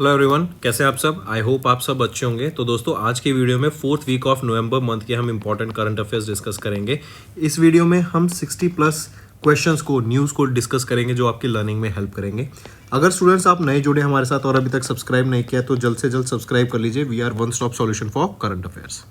Hello everyone, कैसे हैं आप सब। आई होप आप सब अच्छे होंगे। तो दोस्तों, आज की वीडियो में 4th week of November month के हम इंपॉर्टेंट करंट अफेयर्स डिस्कस करेंगे। इस वीडियो में हम 60 प्लस क्वेश्चंस को, न्यूज़ को डिस्कस करेंगे जो आपकी लर्निंग में हेल्प करेंगे। अगर स्टूडेंट्स आप नए जुड़े हमारे साथ और अभी तक सब्सक्राइब नहीं किया तो जल्द से जल्द सब्सक्राइब कर लीजिए। We are one stop solution for current affairs.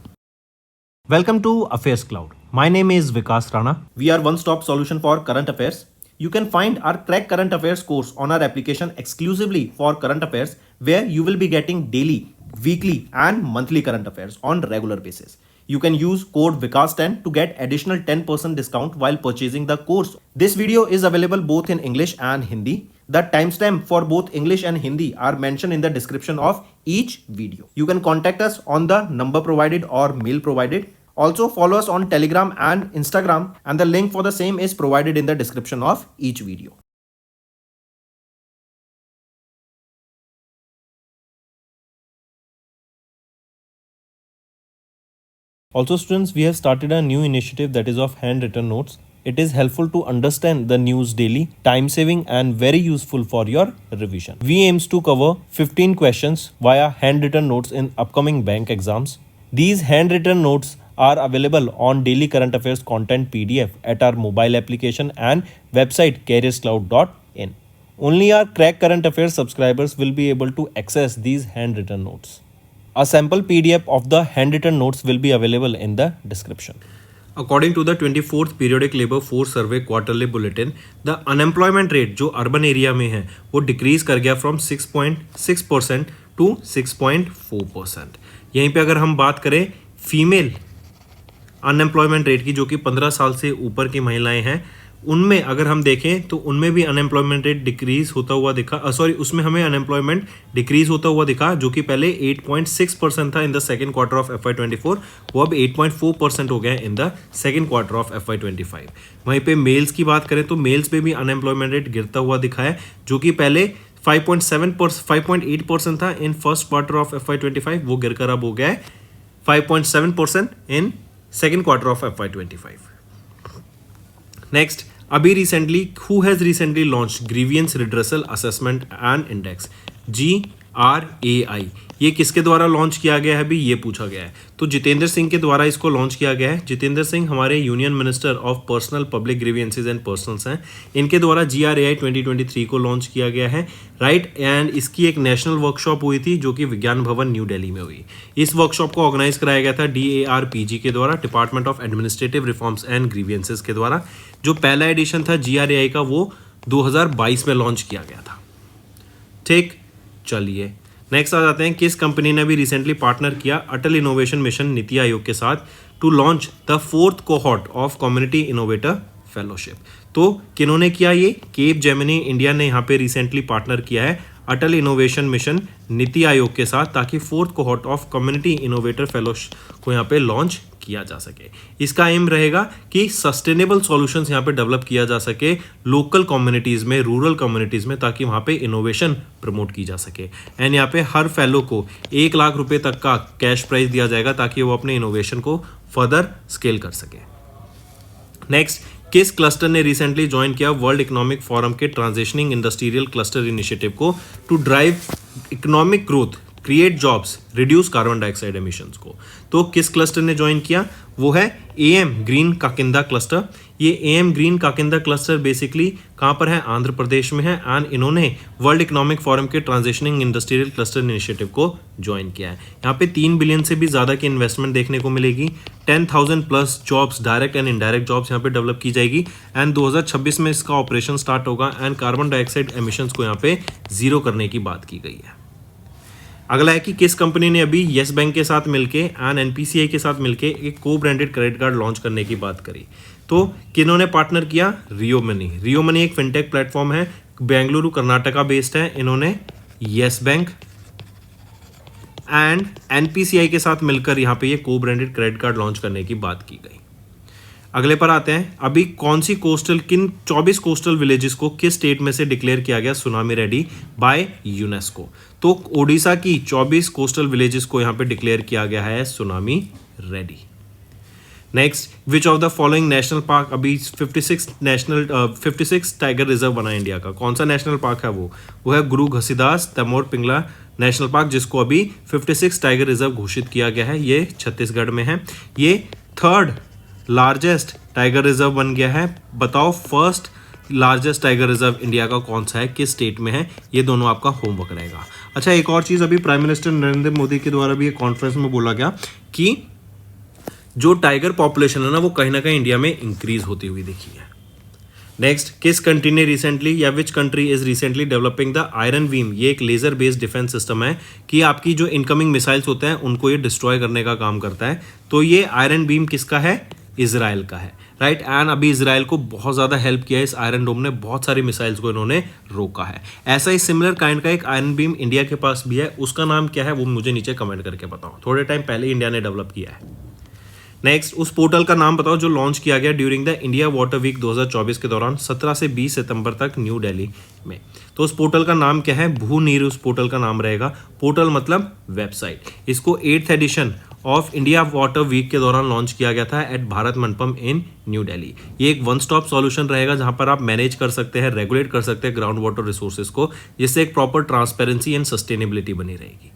Welcome to Affairs Cloud. My name is Vikas Rana. We are one-stop solution for current affairs. You can find our Crack Current Affairs course on our application exclusively for current affairs, where you will be getting daily, weekly, and monthly current affairs on regular basis. You can use code VIKAS10 to get additional 10% discount while purchasing the course. This video is available both in English and Hindi. The timestamp for both English and Hindi are mentioned in the description of each video. You can contact us on the number provided or mail provided. Also follow us on Telegram and Instagram, and the link for the same is provided in the description of each video. Also, students, we have started a new initiative that is of handwritten notes. It is helpful to understand the news daily, time saving, and very useful for your revision. We aims to cover 15 questions via handwritten notes in upcoming bank exams. These handwritten notes are available on daily current affairs content PDF at our mobile application and website careerscloud.in. Only our Crack Current Affairs subscribers will be able to access these handwritten notes. A sample PDF of the handwritten notes will be available in the description. According to the 24th Periodic Labour Force Survey Quarterly Bulletin, the unemployment rate जो urban area में है वो decrease कर गया from 6.6% to 6.4%। यहीं पे अगर हम बात करें फीमेल अनएम्प्लॉयमेंट रेट की, जो कि 15 साल से ऊपर की महिलाएं हैं, उनमें अगर हम देखें तो उनमें भी अनएम्प्लॉयमेंट रेट डिक्रीज होता हुआ दिखा। उसमें हमें अनएम्प्लॉयमेंट डिक्रीज होता हुआ दिखा, जो कि पहले 8.6% था in the second quarter of FY24, वो अब 8.4% हो गया in the second quarter of FY25। वहीं पे मेल्स की बात करें तो मेल्स पे भी अनएम्प्लॉयमेंट रेट गिरता हुआ दिखा है, जो कि पहले 5.8% था in first quarter of FY25, वो गिरकर अब हो गया है 5.7% इन second quarter of FY25. Next, अभी recently, who has recently launched Grievance Redressal Assessment and Index, GRAI? ये किसके द्वारा लॉन्च किया गया है, अभी ये पूछा गया है। तो जितेंद्र सिंह के द्वारा इसको लॉन्च किया गया है। जितेंद्र सिंह हमारे union minister of personnel public grievances and personnels हैं। इनके द्वारा GRAI 2023 को लॉन्च किया गया है, राइट। एंड इसकी एक नेशनल वर्कशॉप हुई थी जो कि विज्ञान भवन न्यू दिल्ली में हुई। इस वर्कशॉप को ऑर्गेनाइज कराया गया था DARPG के द्वारा, department of administrative reforms and grievances के द्वारा। जो पहला एडिशन था GRAI का वो 2022 में लॉन्च किया गया था। ठीक, चलिए नेक्स्ट आ जाते हैं। किस कंपनी ने भी रिसेंटली पार्टनर किया अटल इनोवेशन मिशन नीति आयोग के साथ to launch the 4th cohort of community innovator fellowship. तो किन्होंने किया ये? केप जेमिनी इंडिया ने यहाँ पे रिसेंटली पार्टनर किया है अटल इनोवेशन मिशन नीति आयोग के साथ, ताकि 4th cohort of community innovator fellowship को यहाँ पे लॉन्च किया जा सके। इसका एम रहेगा कि सस्टेनेबल सॉल्यूशंस यहाँ पे डेवलप किया जा सके लोकल कम्युनिटीज़ में, रूरल कम्युनिटीज़ में, ताकि वहाँ पे इनोवेशन प्रमोट की जा सके। एंड यहाँ पे हर फेलो को 1 लाख रुपए तक का कैश प्राइज दिया जाएगा ताकि वो अपने इनोवेशन को फर्दर स्केल कर सके। नेक्स्ट, किस क्लस्टर ने रिसेंटली ज्वाइन किया वर्ल्ड इकोनॉमिक फोरम के ट्रांजिशनिंग इंडस्ट्रियल क्लस्टर इनिशिएटिव को to drive economic growth, create jobs, reduce carbon dioxide emissions को? तो किस क्लस्टर ने ज्वाइन किया? वो है AM ग्रीन काकिंदा क्लस्टर। ये AM ग्रीन काकिंदा क्लस्टर बेसिकली कहाँ पर है? आंध्र प्रदेश में है। एंड इन्होंने वर्ल्ड इकोनॉमिक फोरम के ट्रांजिशनिंग इंडस्ट्रियल क्लस्टर इनिशिएटिव को ज्वाइन किया है। यहाँ पे 3 बिलियन से भी ज़्यादा की इन्वेस्टमेंट देखने को मिलेगी। 10,000 plus jobs, direct and indirect jobs यहाँ पे डेवलप की जाएगी। एंड 2026 में इसका ऑपरेशन स्टार्ट होगा। एंड कार्बन डाइऑक्साइड एमिशंस को यहाँ पे जीरो करने की बात की गई है। अगला है कि किस कंपनी ने अभी येस बैंक के साथ मिलके एंड NPCI के साथ मिलके एक को ब्रांडेड क्रेडिट कार्ड लॉन्च करने की बात करी। तो किन्होंने पार्टनर किया? रियो मनी। रियो मनी एक फिनटेक प्लेटफॉर्म है, बेंगलुरु कर्नाटका बेस्ड है। इन्होंने येस बैंक एंड NPCI के साथ मिलकर यहाँ पे ये को ब्रांडेड क्रेडिट कार्ड लॉन्च करने की बात की गई। अगले पर आते हैं। अभी कौन सी किन 24 कोस्टल विलेजेस को किस स्टेट में से डिक्लेयर किया गया सुनामी रेडी बाय यूनेस्को? तो ओडिशा की 24 कोस्टल विलेजेस को यहाँ पे डिक्लेयर किया गया है tsunami ready. Next, which of the following national park, अभी 56 टाइगर रिजर्व बना है इंडिया का, कौन सा नेशनल पार्क है वो है गुरु घसीदास तमोर पिंगला नेशनल पार्क, जिसको अभी 56 टाइगर रिजर्व घोषित किया गया है। ये छत्तीसगढ़ में है। ये थर्ड लार्जेस्ट टाइगर रिजर्व बन गया है। बताओ first largest tiger reserve India का कौन सा है, किस स्टेट में है, ये दोनों आपका होमवर्क रहेगा। अच्छा, एक और चीज़, अभी प्राइम मिनिस्टर नरेंद्र मोदी के द्वारा भी एक कॉन्फ्रेंस में बोला गया कि जो टाइगर पॉपुलेशन है ना वो कहीं ना कहीं इंडिया में इंक्रीज होती हुई दिखी है। नेक्स्ट, किस कंट्री ने रिसेंटली या which country is recently developing the iron beam, ये एक लेजर बेस्ड डिफेंस सिस्टम है कि आपकी जो इनकमिंग मिसाइल्स होते हैं उनको ये डिस्ट्रॉय करने का काम करता है। तो ये आयरन बीम किसका है, इजराइल का है, राइट। एंड अभी इजराइल को बहुत ज़्यादा हेल्प किया है इस आयरन डोम ने, बहुत सारी मिसाइल्स को इन्होंने रोका है। ऐसा ही सिमिलर काइंड का एक आयरन बीम इंडिया के पास भी है, उसका नाम क्या है वो मुझे नीचे कमेंट करके बताओ, थोड़े टाइम पहले इंडिया ने डेवलप किया है। नेक्स्ट, उस पोर्टल का नाम बताओ जो लॉन्च किया गया during the India water week 2024 के दौरान 17 से 20 सितंबर तक न्यू दिल्ली में। तो उस पोर्टल का नाम क्या है, भू नीर उस पोर्टल का नाम रहेगा। पोर्टल मतलब वेबसाइट। इसको 8th edition of India water week के दौरान लॉन्च किया गया था at Bharat Mandapam in New Delhi. ये एक वन स्टॉप सॉल्यूशन रहेगा जहां पर आप मैनेज कर सकते हैं, रेगुलेट कर सकते हैं ग्राउंड वाटर रिसोर्सेज को, जिससे एक प्रॉपर ट्रांसपेरेंसी एंड सस्टेनेबिलिटी बनी रहेगी।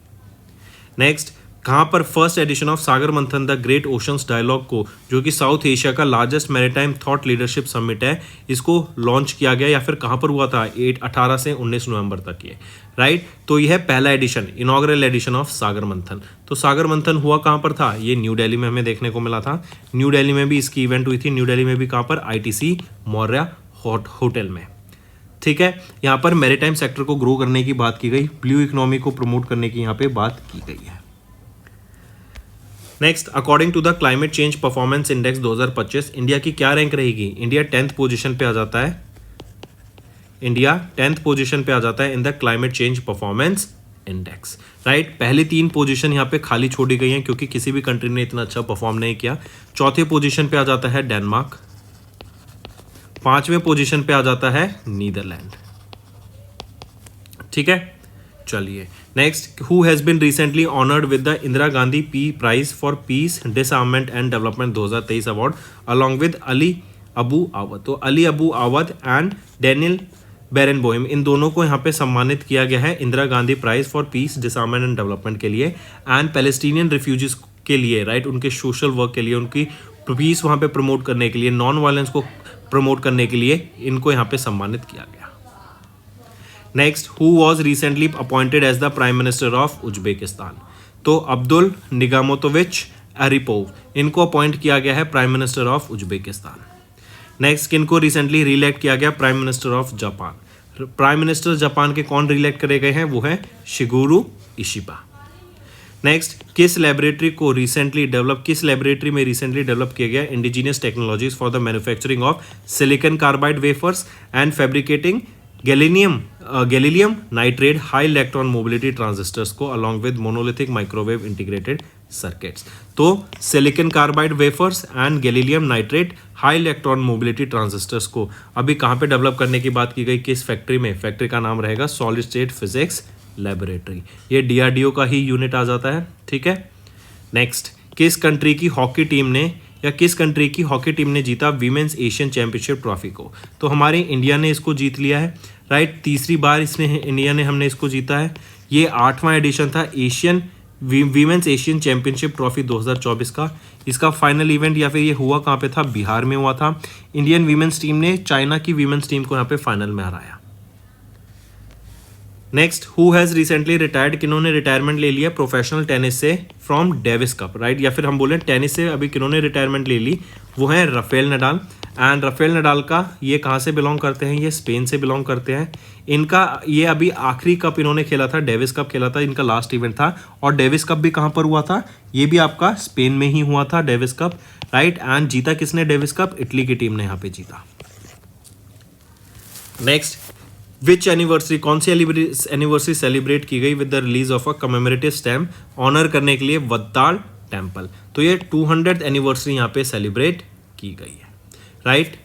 नेक्स्ट, कहाँ पर फर्स्ट एडिशन ऑफ सागर मंथन द ग्रेट ओशंस डायलॉग को, जो कि साउथ एशिया का largest maritime thought leadership summit है, इसको लॉन्च किया गया या फिर कहाँ पर हुआ था, 18 से 19 नवंबर तक ये, राइट। तो यह है पहला एडिशन, इनॉग्रल एडिशन ऑफ सागर मंथन। तो सागर मंथन हुआ कहाँ पर था, ये न्यू दिल्ली में हमें देखने को मिला था। न्यू दिल्ली में भी इसकी इवेंट हुई थी, न्यू दिल्ली में भी कहाँ पर, ITC मौर्या होटल में, ठीक है। यहाँ पर मैरीटाइम सेक्टर को ग्रो करने की बात की गई, ब्लू इकोनॉमी को प्रमोट करने की यहाँ पे बात की गई है। Next, according to the climate change performance index 2025 India की क्या रैंक रहेगी, इंडिया 10th पोजीशन पे आ जाता है। इंडिया 10th पोजीशन पे आ जाता है in the climate change performance index, right. पहली 3 पोजीशन यहाँ पे खाली छोड़ी गई हैं क्योंकि किसी भी कंट्री ने इतना अच्छा परफॉर्म नहीं किया। 4थे पोजीशन पे आ जाता है डेनमार्क, 5वें पोजीशन पे आ जाता है नीदरलैंड, ठीक है। चलिए next, who has been recently honoured with the Indira Gandhi prize for peace disarmament and development 2023 award along with Ali Abu Awad. तो Ali Abu Awad and Daniel Barenboim, इन दोनों को यहाँ पे सम्मानित किया गया है Indira Gandhi prize for peace disarmament and development के लिए एंड पैलेस्टीनियन रिफ्यूजीज के लिए, राइट, उनके सोशल वर्क के लिए, उनकी पीस वहाँ पे प्रमोट करने के लिए, नॉन वायलेंस को प्रमोट करने के लिए इनको यहाँ पे सम्मानित किया गया। Next, who was recently appointed as the prime minister of Uzbekistan. तो अब्दुल निगामोतोविच अरिपोव, इनको अपॉइंट किया गया है prime minister of Uzbekistan. Next, किनको रिसेंटली रीइलेक्ट किया गया, prime minister of Japan. Prime minister Japan के कौन रीइलेक्ट करे गए हैं, वो है शिगुरु इशिबा। नेक्स्ट, किस लेबोरेटरी में रिसेंटली डेवलप किया गया indigenous technologies for the manufacturing of silicon carbide wafers and fabricating गैलीलियम nitrate high electron mobility transistors को along with monolithic microwave integrated circuits. तो silicon carbide wafers and gallium nitrate high electron mobility transistors को अभी कहाँ पे develop करने की बात की गई, किस फैक्ट्री में, फैक्ट्री का नाम रहेगा सॉलिड स्टेट फिजिक्स लेबोरेटरी। ये DRDO का ही यूनिट आ जाता है, ठीक है। नेक्स्ट, किस कंट्री की हॉकी टीम ने जीता वीमेंस एशियन चैंपियनशिप ट्रॉफी को। तो हमारे इंडिया ने इसको जीत लिया है, राइट। तीसरी बार हमने इसको जीता है। ये 8वां एडिशन था वीमेंस एशियन चैंपियनशिप ट्रॉफी 2024 का। इसका फाइनल इवेंट या फिर ये हुआ कहाँ पे था, बिहार में हुआ था। इंडियन वीमेंस टीम ने चाइना की वीमेंस टीम को यहाँ पे फाइनल में हराया। Next, who has recently retired, किन्होंने रिटायरमेंट ले लिया प्रोफेशनल टेनिस से फ्रॉम डेविस कप, राइट, या फिर हम बोलें टेनिस से अभी किन्होंने रिटायरमेंट ले ली, वो है Rafael Nadal. And Rafael Nadal का ये कहाँ से बिलोंग करते हैं, ये स्पेन से बिलोंग करते हैं। इनका ये अभी आखिरी कप इन्होंने खेला था, डेविस कप खेला था, इनका लास्ट इवेंट था। और डेविस कप भी कहाँ पर हुआ था, ये भी आपका स्पेन में ही हुआ था डेविस कप, राइट। एंड जीता किसने डेविस कप, इटली की टीम ने यहाँ पे जीता। नेक्स्ट, विच एनिवर्सरी, कौन सी एनिवर्सरी सेलिब्रेट की गई with the release of a commemorative stamp honour करने के लिए वत्ताल टेम्पल। तो ये 200th एनिवर्सरी यहाँ पे सेलिब्रेट की गई है, राइट।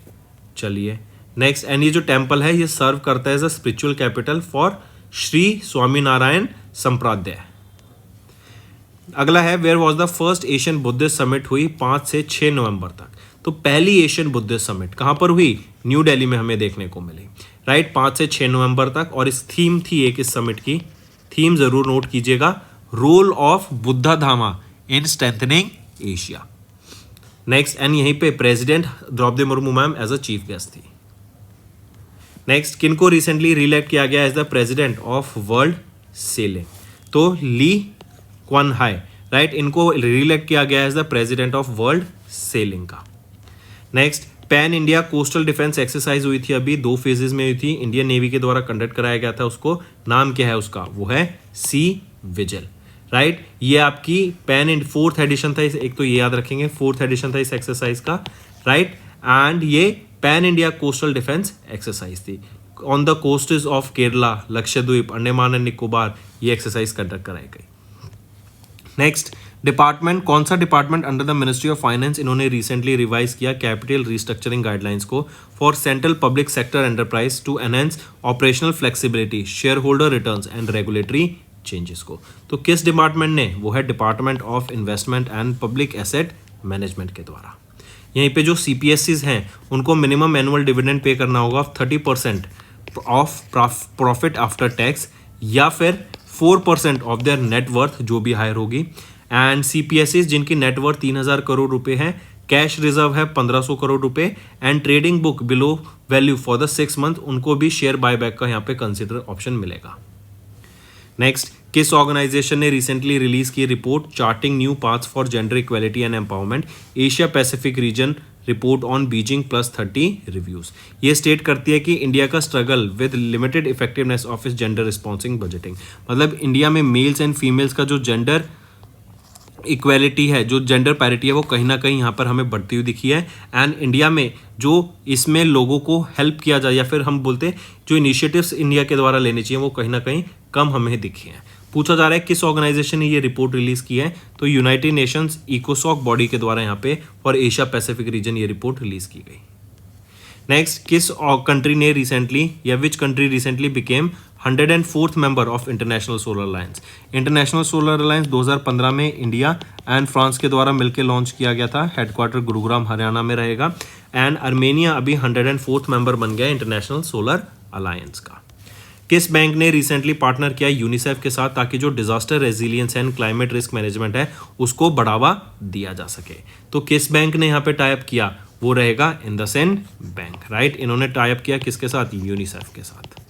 चलिए नेक्स्ट, एंड ये जो टेम्पल है ये सर्व करता है as a spiritual capital for Shri Swaminarayan Sampradaya. अगला है where was the first Asian Buddhist summit हुई 5 से 6 नवंबर तक। तो पहली एशियन बुद्धिस्ट समिट कहाँ पर हुई? न्यू दिल्ली में हमें देखने को मिली, राइट, 5 से 6 नवंबर तक। और इस थीम थी एक इस समिट की, थीम जरूर नोट कीजिएगा, role of Buddha Dhamma in strengthening Asia. Next, and यहीं पे president Draupadi Murmu ma'am as a chief guest थी। नेक्स्ट, किनको रिसेंटली रिलेक्ट किया गया as the president of World Sailing? तो ली क्वान हाई, राइट, इनको रिलेक्ट किया गया as the president of World Sailing का। Next, pan India coastal defence exercise हुई थी, अभी 2 फेजेस में हुई थी, इंडियन नेवी के द्वारा कंडक्ट कराया गया था उसको। नाम क्या है उसका? वो है सी विजिल, राइट। ये आपकी पैन इंड 4th एडिशन था, एक तो ये याद रखेंगे 4th एडिशन था इस एक्सरसाइज का, राइट। एंड ये pan India coastal defence exercise थी on the coasts of Kerala, Lakshadweep, Andaman and Nicobar, ये एक्सरसाइज कंडक्ट कराई गई। नेक्स्ट, डिपार्टमेंट, कौन सा department under the ministry of finance इन्होंने रिसेंटली रिवाइज किया कैपिटल रिस्ट्रक्चरिंग गाइडलाइंस को for central public sector enterprise to enhance operational flexibility, shareholder returns and regulatory changes को? तो किस डिपार्टमेंट ने? वो है department of investment and public asset management के द्वारा। यहीं पे जो CPSCs हैं उनको मिनिमम एनुअल डिविडेंड पे करना होगा 30% ऑफ प्रॉफिट आफ्टर टैक्स या फिर 4% ऑफ देयर नेट वर्थ जो भी हायर होगी। एंड CPSCs जिनकी नेट वर्थ 3000 करोड़ रुपए है, कैश रिजर्व है 1500 करोड़ रुपए and trading book below value for the 6 month, उनको भी शेयर बायबैक का यहाँ पे कंसिडर ऑप्शन मिलेगा। नेक्स्ट, किस ऑर्गेनाइजेशन ने रिसेंटली रिलीज की report charting new paths for gender equality and empowerment, Asia Pacific region report on Beijing +30 reviews? ये स्टेट करती है कि इंडिया का struggle with limited effectiveness of इस जेंडर रिस्पॉन्सिंग बजटिंग, मतलब इंडिया में मेल्स एंड फीमेल्स का जो जेंडर इक्वेलिटी है, जो जेंडर पैरिटी है, वो कहीं ना कहीं यहाँ पर हमें बढ़ती हुई दिखी है। एंड इंडिया में जो इसमें लोगों को हेल्प किया जाए या फिर हम बोलते हैं जो इनिशिएटिव्स इंडिया के द्वारा लेने चाहिए वो कहीं ना कहीं कम हमें दिखे हैं। पूछा जा रहा है किस ऑर्गेनाइजेशन ने ये रिपोर्ट रिलीज की है, तो यूनाइटेड नेशंस इकोसॉक बॉडी के द्वारा यहाँ पे फॉर एशिया पैसिफिक रीजन ये रिपोर्ट रिलीज की गई। नेक्स्ट, किस कंट्री ने रिसेंटली या which country recently became 104th member of international solar alliance? International solar alliance 2015 में इंडिया एंड फ्रांस के द्वारा मिलकर लॉन्च किया गया था, हेडक्वार्टर गुरुग्राम हरियाणा में रहेगा। एंड अर्मेनिया अभी 104th मेंबर बन गया इंटरनेशनल सोलर अलायंस का। किस बैंक ने रिसेंटली पार्टनर किया यूनिसेफ के साथ ताकि जो disaster resilience and climate risk management है उसको बढ़ावा दिया जा सके? तो किस बैंक ने यहाँ पे टाइप किया? वो रहेगा इंडसइंड बैंक, राइट। इन्होंने टाइप किया किसके साथ? यूनिसेफ के साथ।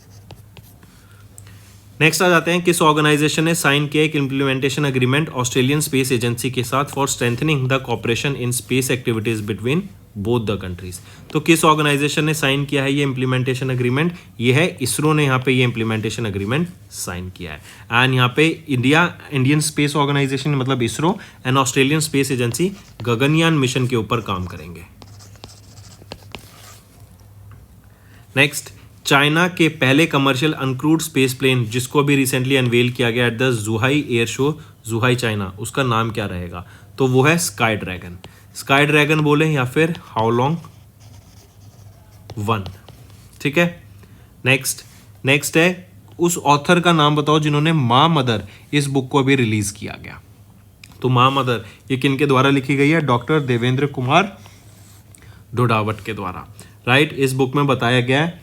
नेक्स्ट आ जाते हैं, किस ऑर्गेनाइजेशन ने साइन किया एक implementation agreement Australian space agency के साथ for strengthening the cooperation in space activities between both the countries? तो किस ऑर्गेनाइजेशन ने साइन किया है ये इम्प्लीमेंटेशन एग्रीमेंट? ये है इसरो ने यहाँ पे ये इम्प्लीमेंटेशन एग्रीमेंट साइन किया है। एंड यहाँ पे इंडियन स्पेस ऑर्गेनाइजेशन मतलब ISRO and Australian space agency Gaganyaan mission के ऊपर काम करेंगे। नेक्स्ट, चाइना के पहले कमर्शियल अनक्रूड स्पेस प्लेन जिसको भी रिसेंटली अनवेल किया गया at the जुहाई air show, जुहाई China, उसका नाम क्या रहेगा? तो वो है स्काई ड्रैगन। स्काई ड्रैगन बोले या फिर हाओलोंग 1, ठीक है। नेक्स्ट है उस ऑथर का नाम बताओ जिन्होंने माँ मदर इस बुक को भी रिलीज किया गया। तो माँ मदर ये किनके द्वारा लिखी गई है? डॉक्टर देवेंद्र कुमार ढोडावट के द्वारा, राइट। इस बुक में बताया गया है,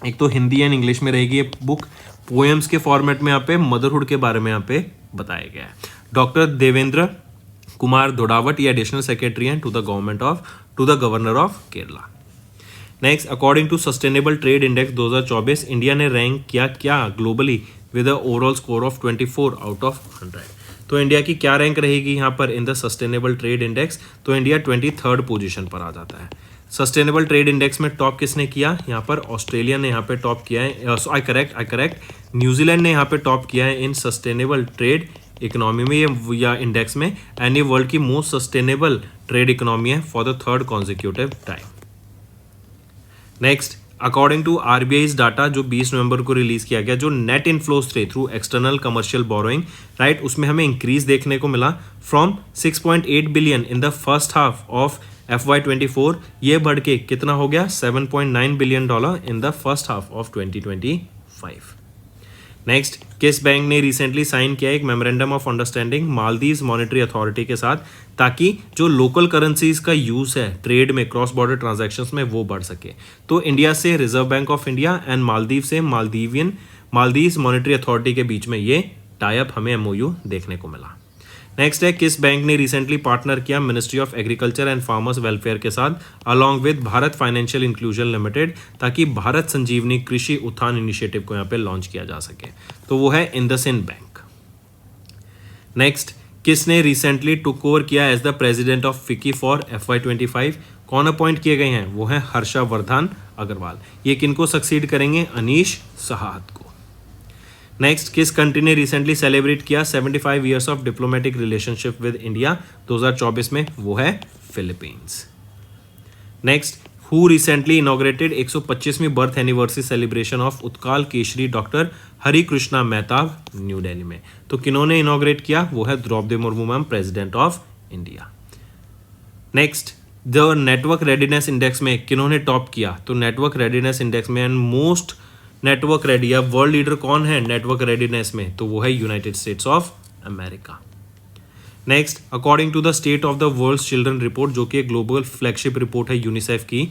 एक तो हिंदी एंड इंग्लिश में रहेगी ये बुक, पोएम्स के फॉर्मेट में यहाँ पे मदरहुड के बारे में यहाँ पे बताया गया है। डॉक्टर देवेंद्र कुमार ढोडावट ये एडिशनल सेक्रेटरी हैं to the governor of Kerala. Next, according to sustainable trade index 2024 India ने रैंक किया क्या globally with a overall score of 24 out of 100? तो इंडिया की क्या रैंक रहेगी यहाँ पर in the sustainable trade index? तो इंडिया 23rd पोजीशन पर आ जाता है। सस्टेनेबल ट्रेड इंडेक्स में टॉप किसने किया? यहाँ पर ऑस्ट्रेलिया ने यहाँ पे टॉप किया है, आई करेक्ट न्यूजीलैंड ने यहाँ पे टॉप किया है इन सस्टेनेबल ट्रेड इकोनॉमी में या इंडेक्स में। एंड ये वर्ल्ड की मोस्ट सस्टेनेबल ट्रेड इकोनॉमी है for the 3rd consecutive time. Next, according to RBI's data जो 20 नवंबर को रिलीज किया गया, जो नेट इनफ्लोज थे through external commercial borrowing, right, उसमें हमें इंक्रीज देखने को मिला from 6.8 billion in the first half of FY24, ये बढ़ के कितना हो गया? $7.9 billion in the first half of 2025। Next, किस बैंक ने रिसेंटली साइन किया एक memorandum of understanding Maldives monetary authority के साथ, ताकि जो लोकल करेंसीज का यूज़ है ट्रेड में, क्रॉस बॉर्डर ट्रांजैक्शंस में, वो बढ़ सके। तो इंडिया से reserve bank of India and Maldives से मालदीव्स मॉनेटरी अथॉरिटी के बीच में ये टाई अप हमें MOU देखने को मिला। नेक्स्ट है, किस बैंक ने रिसेंटली पार्टनर किया ministry of agriculture and farmers welfare के साथ along with Bharat financial inclusion limited, ताकि भारत संजीवनी कृषि उत्थान इनिशिएटिव को यहाँ पे लॉन्च किया जा सके। तो वो है इंडसइंड बैंक। नेक्स्ट, किसने रिसेंटली टुक ओवर किया as the president of FICCI for FY25? कौन अपॉइंट किए गए हैं? वो है हर्षवर्धन अग्रवाल। ये किनको सक्सीड करेंगे? अनीश साहत को। नेक्स्ट, किस कंट्री ने रिसेंटली सेलिब्रेट किया 75 years of diplomatic relationship with India 2024 में? वो है Philippines. Next, who recently inaugurated 125वीं birth anniversary celebration of Utkal Keshari doctor Hari Krishna Mahtab New Delhi में? तो किन्होंने इनॉग्रेट किया? वो है Draupadi Murmu ma'am, president of India. Next, the network readiness index में किन्होंने टॉप किया? तो नेटवर्क रेडीनेस इंडेक्स में एंड मोस्ट नेटवर्क रेडी, अब वर्ल्ड लीडर कौन है नेटवर्क रेडीनेस में? तो वो है United States of America. Next, according to the state of the world's children report, जो कि एक ग्लोबल फ्लैगशिप रिपोर्ट है यूनिसेफ की,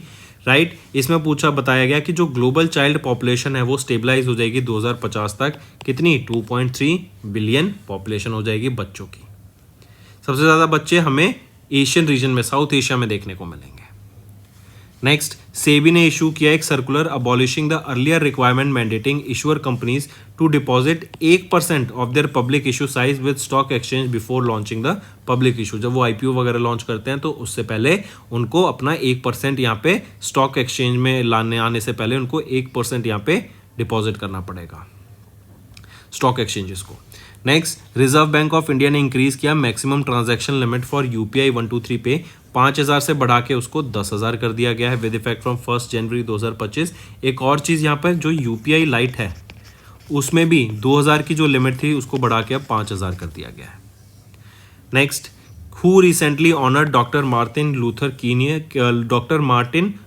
राइट, इसमें बताया गया कि जो ग्लोबल चाइल्ड पॉपुलेशन है वो स्टेबलाइज हो जाएगी 2050 तक। कितनी? 2.3 बिलियन पॉपुलेशन हो जाएगी बच्चों की। सबसे ज़्यादा बच्चे हमें एशियन रीजन में, साउथ एशिया में देखने को मिलेंगे। नेक्स्ट, सेबी ने इशू किया एक circular abolishing the earlier requirement mandating issuer companies to deposit 1% of their public issue size with stock exchange before launching the public issue. जब वो IPO वगैरह लॉन्च करते हैं तो उससे पहले उनको अपना 1% यहाँ पे स्टॉक एक्सचेंज में आने से पहले उनको 1% यहाँ पे डिपॉजिट करना पड़ेगा स्टॉक एक्सचेंजेस को। Next, reserve bank of India ने इंक्रीज किया maximum transaction limit for UPI 123 पे 5,000 से बढ़ा के उसको 10,000 कर दिया गया है विद इफेक्ट फ्रॉम 1 जनवरी 2025। एक और चीज़ यहाँ पर, जो UPI लाइट है उसमें भी 2,000 की जो लिमिट थी उसको बढ़ा के अब 5,000 कर दिया गया है। Next, who recently honoured doctor Martin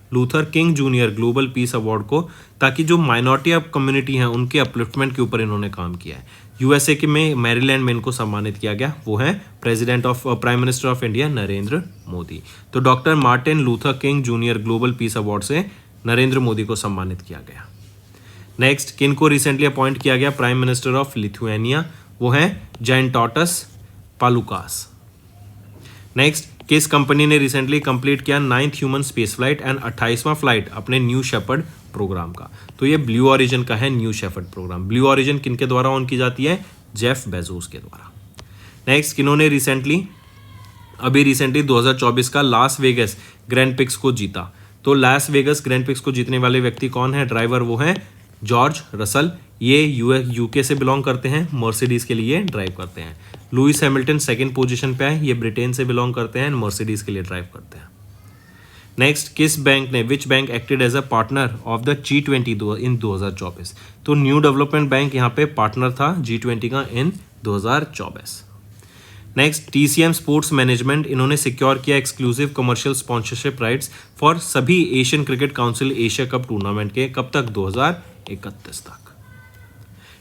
Luther King junior global peace award को, ताकि जो माइनॉरिटी ऑफ कम्युनिटी हैं उनके अपलिफ्टमेंट के ऊपर इन्होंने काम किया है। USA के में मैरीलैंड में इनको सम्मानित किया गया। वो है prime minister of India Narendra Modi. तो doctor Martin Luther King junior global peace award से नरेंद्र मोदी को सम्मानित किया गया। नेक्स्ट, किन को रिसेंटली अपॉइंट किया गया प्राइम मिनिस्टर ऑफ लिथुआनिया? वो है जैनटॉटस पालुकास। नेक्स्ट, किस कंपनी ने रिसेंटली कंप्लीट किया 9th human space flight and 28वां फ्लाइट अपने न्यू शेपर्ड प्रोग्राम का? तो ये ब्लू ऑरिजिन का है new Shepard program. Blue Origin किनके द्वारा ऑन की जाती है? जेफ बेजोस के द्वारा। नेक्स्ट, किन्होंने रिसेंटली 2024 का लास वेगस ग्रैंड प्रिक्स को जीता? तो लास वेगस ग्रैंड प्रिक्स को जीतने वाले व्यक्ति कौन है? ड्राइवर वो है जॉर्ज रसल। ये UK से बिलोंग करते हैं, मर्सिडीज के लिए ड्राइव करते हैं। लुइस हैमिल्टन सेकंड पोजीशन पे है, ये ब्रिटेन से बिलोंग करते हैं, मर्सिडीज के लिए ड्राइव करते हैं। नेक्स्ट, किस बैंक ने, which bank acted as a partner of the G20 in 2024? तो न्यू डेवलपमेंट बैंक यहाँ पे पार्टनर था G20 का in 2024। Next, TCM sports management, इन्होंने सिक्योर किया exclusive commercial sponsorship rights for सभी Asian Cricket Council Asia Cup tournament के। कब तक? 2031 तक।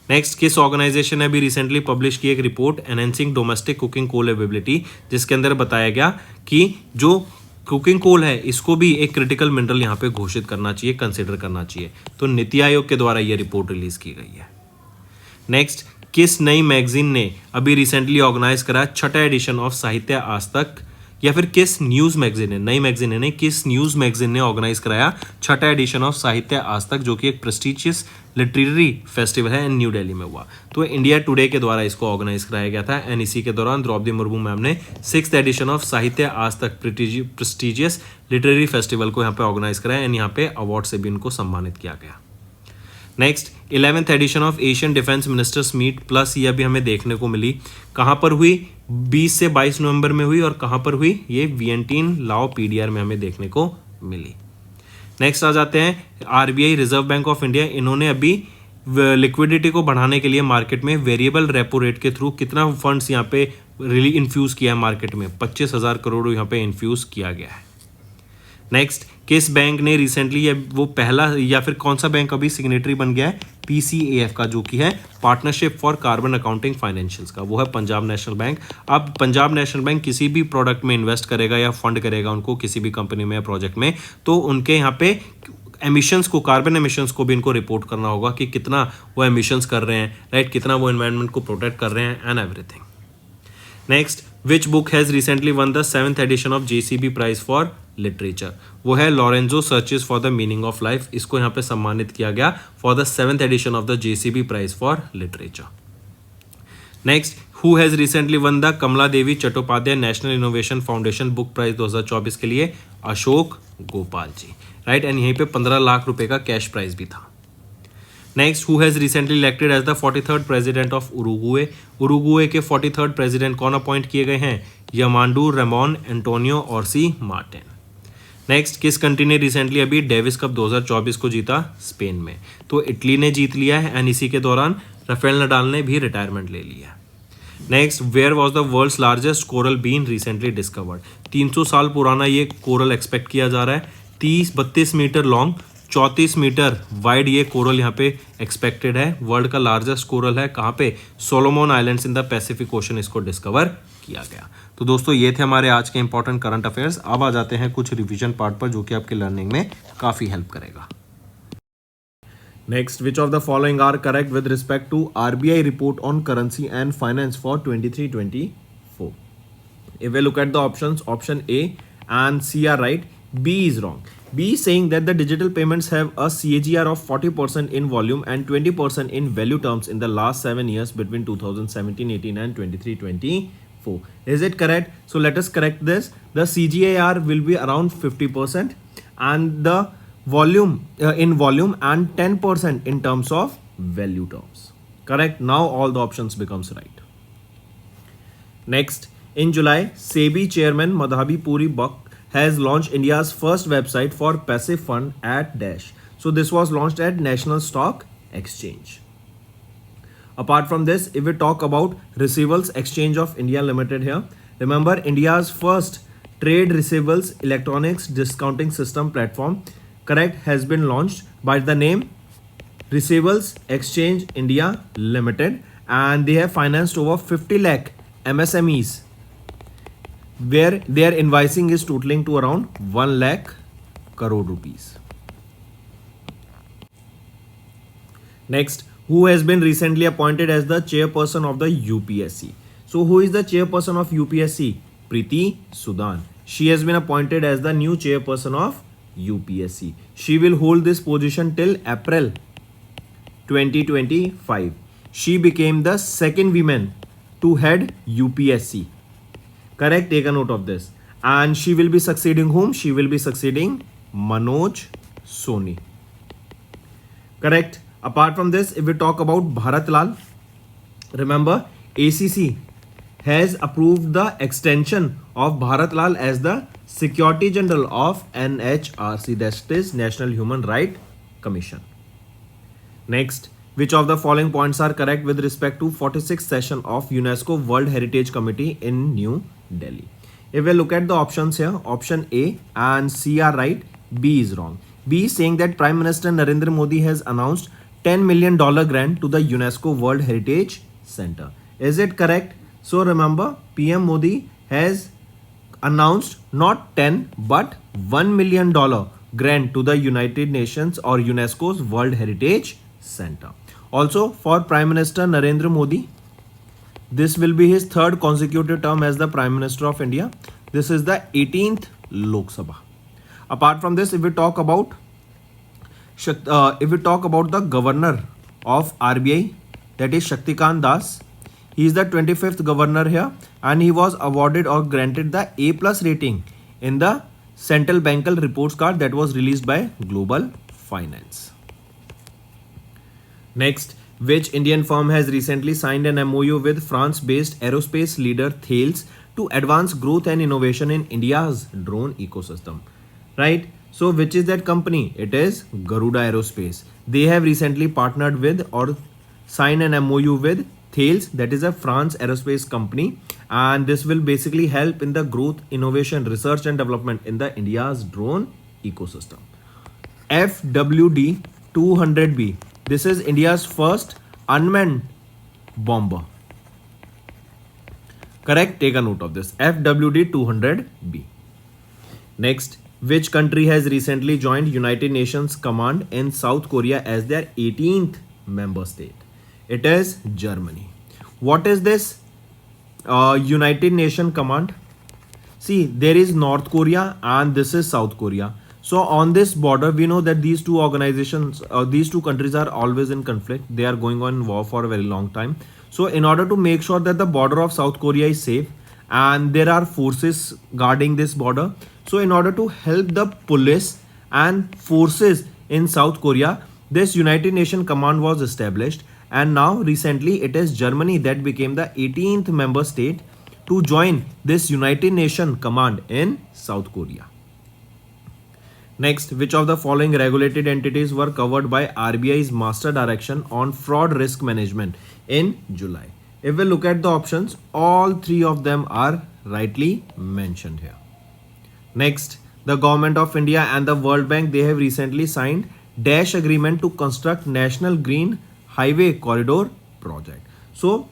नेक्स्ट, किस ऑर्गेनाइजेशन ने भी रिसेंटली पब्लिश की एक report enhancing domestic cooking coal availability, जिसके अंदर बताया गया कि जो कुकिंग कोल है इसको भी एक क्रिटिकल मिनरल यहाँ पे घोषित करना चाहिए, कंसिडर करना चाहिए। तो नीति आयोग के द्वारा ये रिपोर्ट रिलीज की गई है। नेक्स्ट, किस नई मैगजीन ने अभी रिसेंटली ऑर्गेनाइज करा 6ठा एडिशन ऑफ साहित्य आज तक, या फिर किस न्यूज़ मैगजीन ने, नई मैगजीन ने, किस न्यूज़ मैगजीन ने ऑर्गेनाइज कराया 6ठा एडिशन ऑफ साहित्य आज तक, जो कि एक प्रेस्टिजियस लिटरेरी फेस्टिवल है न्यू दिल्ली में हुआ? तो इंडिया टुडे के द्वारा इसको ऑर्गेनाइज कराया गया था। एंड इसी के दौरान द्रौपदी मुर्मू मैम ने 6th एडिशन ऑफ साहित्य आज तक प्रेस्टिजियस लिटरेरी फेस्टिवल को यहाँ पे ऑर्गेनाइज कराया एंड यहाँ पे अवार्ड से भी उनको सम्मानित किया गया। Next, 11th edition of Asian defence ministers meet plus, ये अभी हमें देखने को मिली। कहाँ पर हुई? 20 से 22 नवंबर में हुई। और कहाँ पर हुई? ये वियंटीन लाओ PDR में हमें देखने को मिली। नेक्स्ट आ जाते हैं RBI reserve bank of India, इन्होंने अभी लिक्विडिटी को बढ़ाने के लिए मार्केट में वेरिएबल रेपो रेट के थ्रू कितना फंड्स यहाँ पे इन्फ्यूज़ किया है मार्केट में? 25,000 करोड़ यहाँ पे इन्फ्यूज़ किया गया है। नेक्स्ट, किस बैंक ने रिसेंटली वो पहला या फिर कौन सा बैंक अभी सिग्नेटरी बन गया है PCAF का, जो कि है partnership for carbon accounting financials का, वो है पंजाब नेशनल बैंक। अब पंजाब नेशनल बैंक किसी भी प्रोडक्ट में इन्वेस्ट करेगा या फंड करेगा उनको किसी भी कंपनी में या प्रोजेक्ट में, तो उनके यहाँ पे एमिशंस को, कार्बन एमिशंस को भी इनको रिपोर्ट करना होगा कि कितना वो एमिशंस कर रहे हैं, राइट, कितना वो एनवायरनमेंट को प्रोटेक्ट कर रहे हैं and everything. Next, which book has recently won the 7th edition of JCB prize for literature, वो है Lorenzo searches for the meaning of life. इसको यहाँ पे सम्मानित किया गया for the 7th edition of the JCB prize for literature. Next, who has recently won the Kamala Devi Chattopadhyay national innovation foundation book prize 2024 के लिए, अशोक गोपाल जी, राइट, एंड यहीं पे 15 लाख रुपए का कैश प्राइज भी था। Next, who has recently elected as the 43rd president of Uruguay, Uruguay के 43rd president कौन अपॉइंट किए गए हैं, Yamandu Ramon Antonio Orsi Martin. Next, किस कंट्री ने रिसेंटली अभी डेविस कप 2024 को जीता, स्पेन में, तो इटली ने जीत लिया है, एंड इसी के दौरान राफेल नडाल ने भी रिटायरमेंट ले लिया है। Next, where was the world's largest coral been recently discovered, 300 साल पुराना ये कोरल एक्सपेक्ट किया जा रहा है, 32 मीटर लॉन्ग, 34 मीटर वाइड ये कोरल यहाँ पे एक्सपेक्टेड है। वर्ल्ड का लार्जेस्ट कोरल है, कहाँ पे, सोलोमोन islands in the Pacific ocean, इसको डिस्कवर किया गया। तो दोस्तों ये थे हमारे आज के इंपॉर्टेंट करंट अफेयर्स। अब आ जाते हैं कुछ रिवीजन पार्ट पर जो कि आपके लर्निंग में काफ़ी हेल्प करेगा। Next, which of the following are correct with respect to RBI report on currency and finance for 23-24? If we look at the options, option A and C are right, B is wrong. B is saying that the digital payments have a CAGR of 40% in volume and 20% in value terms in the last 7 years between 2017-18 and 23-24. Is it correct? So let us correct this. The CAGR will be around 50% and the volume in volume and 10% in terms of value terms. Correct? Now all the options becomes right. Next, in July, SEBI chairman Madhabi Puri Buck has launched India's first website for passive fund at Dash. So this was launched at National Stock Exchange. Apart from this, if we talk about Receivables Exchange of India Limited here, remember India's first trade receivables electronics discounting system platform, correct, has been launched by the name Receivables Exchange India Limited, and they have financed over 50 lakh MSMEs where their invoicing is totaling to around 1 lakh crore rupees. Next, who has been recently appointed as the chairperson of the UPSC? So who is the chairperson of UPSC? Preeti Sudan. She has been appointed as the new chairperson of UPSC. She will hold this position till April 2025. She became the second woman to head UPSC. Correct? Take a note of this. And she will be succeeding whom? She will be succeeding Manoj Soni. Correct? Apart from this, if we talk about Bharat Lal, remember ACC has approved the extension of Bharat Lal as the Secretary General of NHRC, that is National Human Rights Commission. Next, which of the following points are correct with respect to 46th session of UNESCO World Heritage Committee in New Delhi? If we look at the options here, option A and C are right, B is wrong. B is saying that Prime Minister Narendra Modi has announced $10 million grant to the UNESCO World Heritage Center. Is it correct? So remember, PM Modi has announced not 10 but $1 million grant to the United Nations or UNESCO's World Heritage Center. Also, for Prime Minister Narendra Modi, this will be his third consecutive term as the Prime Minister of India. This is the 18th Lok Sabha. Apart from this, if we talk about the governor of RBI, that is Shaktikant Das, he is the 25th governor here, and he was awarded or granted the A+ rating in the Central Banker reports card that was released by Global Finance. Next, which Indian firm has recently signed an MOU with France-based aerospace leader Thales to advance growth and innovation in India's drone ecosystem? Right? So which is that company? It is Garuda Aerospace. They have recently partnered with or signed an MOU with Thales, that is a France aerospace company, and this will basically help in the growth, innovation, research and development in the India's drone ecosystem. FWD 200B. This is India's first unmanned bomber. Correct? Take a note of this. FWD 200B. Next, which country has recently joined United Nations Command in South Korea as their 18th member state? It is Germany. What is this United Nation Command? See, there is North Korea and this is South Korea. So on this border, we know that these two organizations, these two countries are always in conflict. They are going on war for a very long time. So in order to make sure that the border of South Korea is safe and there are forces guarding this border. So in order to help the police and forces in South Korea, this United Nations Command was established. And now recently it is Germany that became the 18th member state to join this United Nations Command in South Korea. Next, which of the following regulated entities were covered by RBI's Master Direction on Fraud Risk Management in July? If we look at the options, all three of them are rightly mentioned here. Next, the Government of India and the World Bank, they have recently signed Dash Agreement to construct National Green Highway Corridor project. So,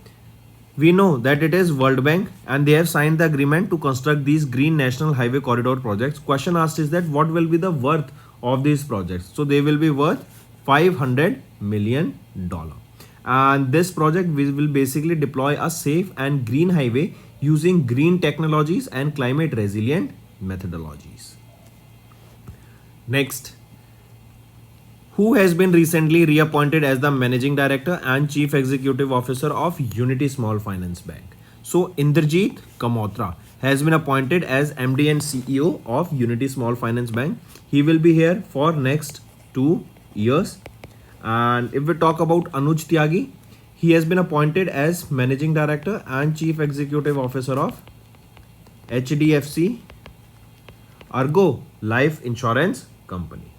we know that it is World Bank and they have signed the agreement to construct these green national highway corridor projects. Question asked is that what will be the worth of these projects? So they will be worth $500 million. And this project will basically deploy a safe and green highway using green technologies and climate resilient methodologies. Next, who has been recently reappointed as the Managing Director and Chief Executive Officer of Unity Small Finance Bank? So Indrajit Kamotra has been appointed as MD and CEO of Unity Small Finance Bank. He will be here for next 2 years. And if we talk about Anuj Tyagi, he has been appointed as Managing Director and Chief Executive Officer of HDFC Argo Life Insurance Company.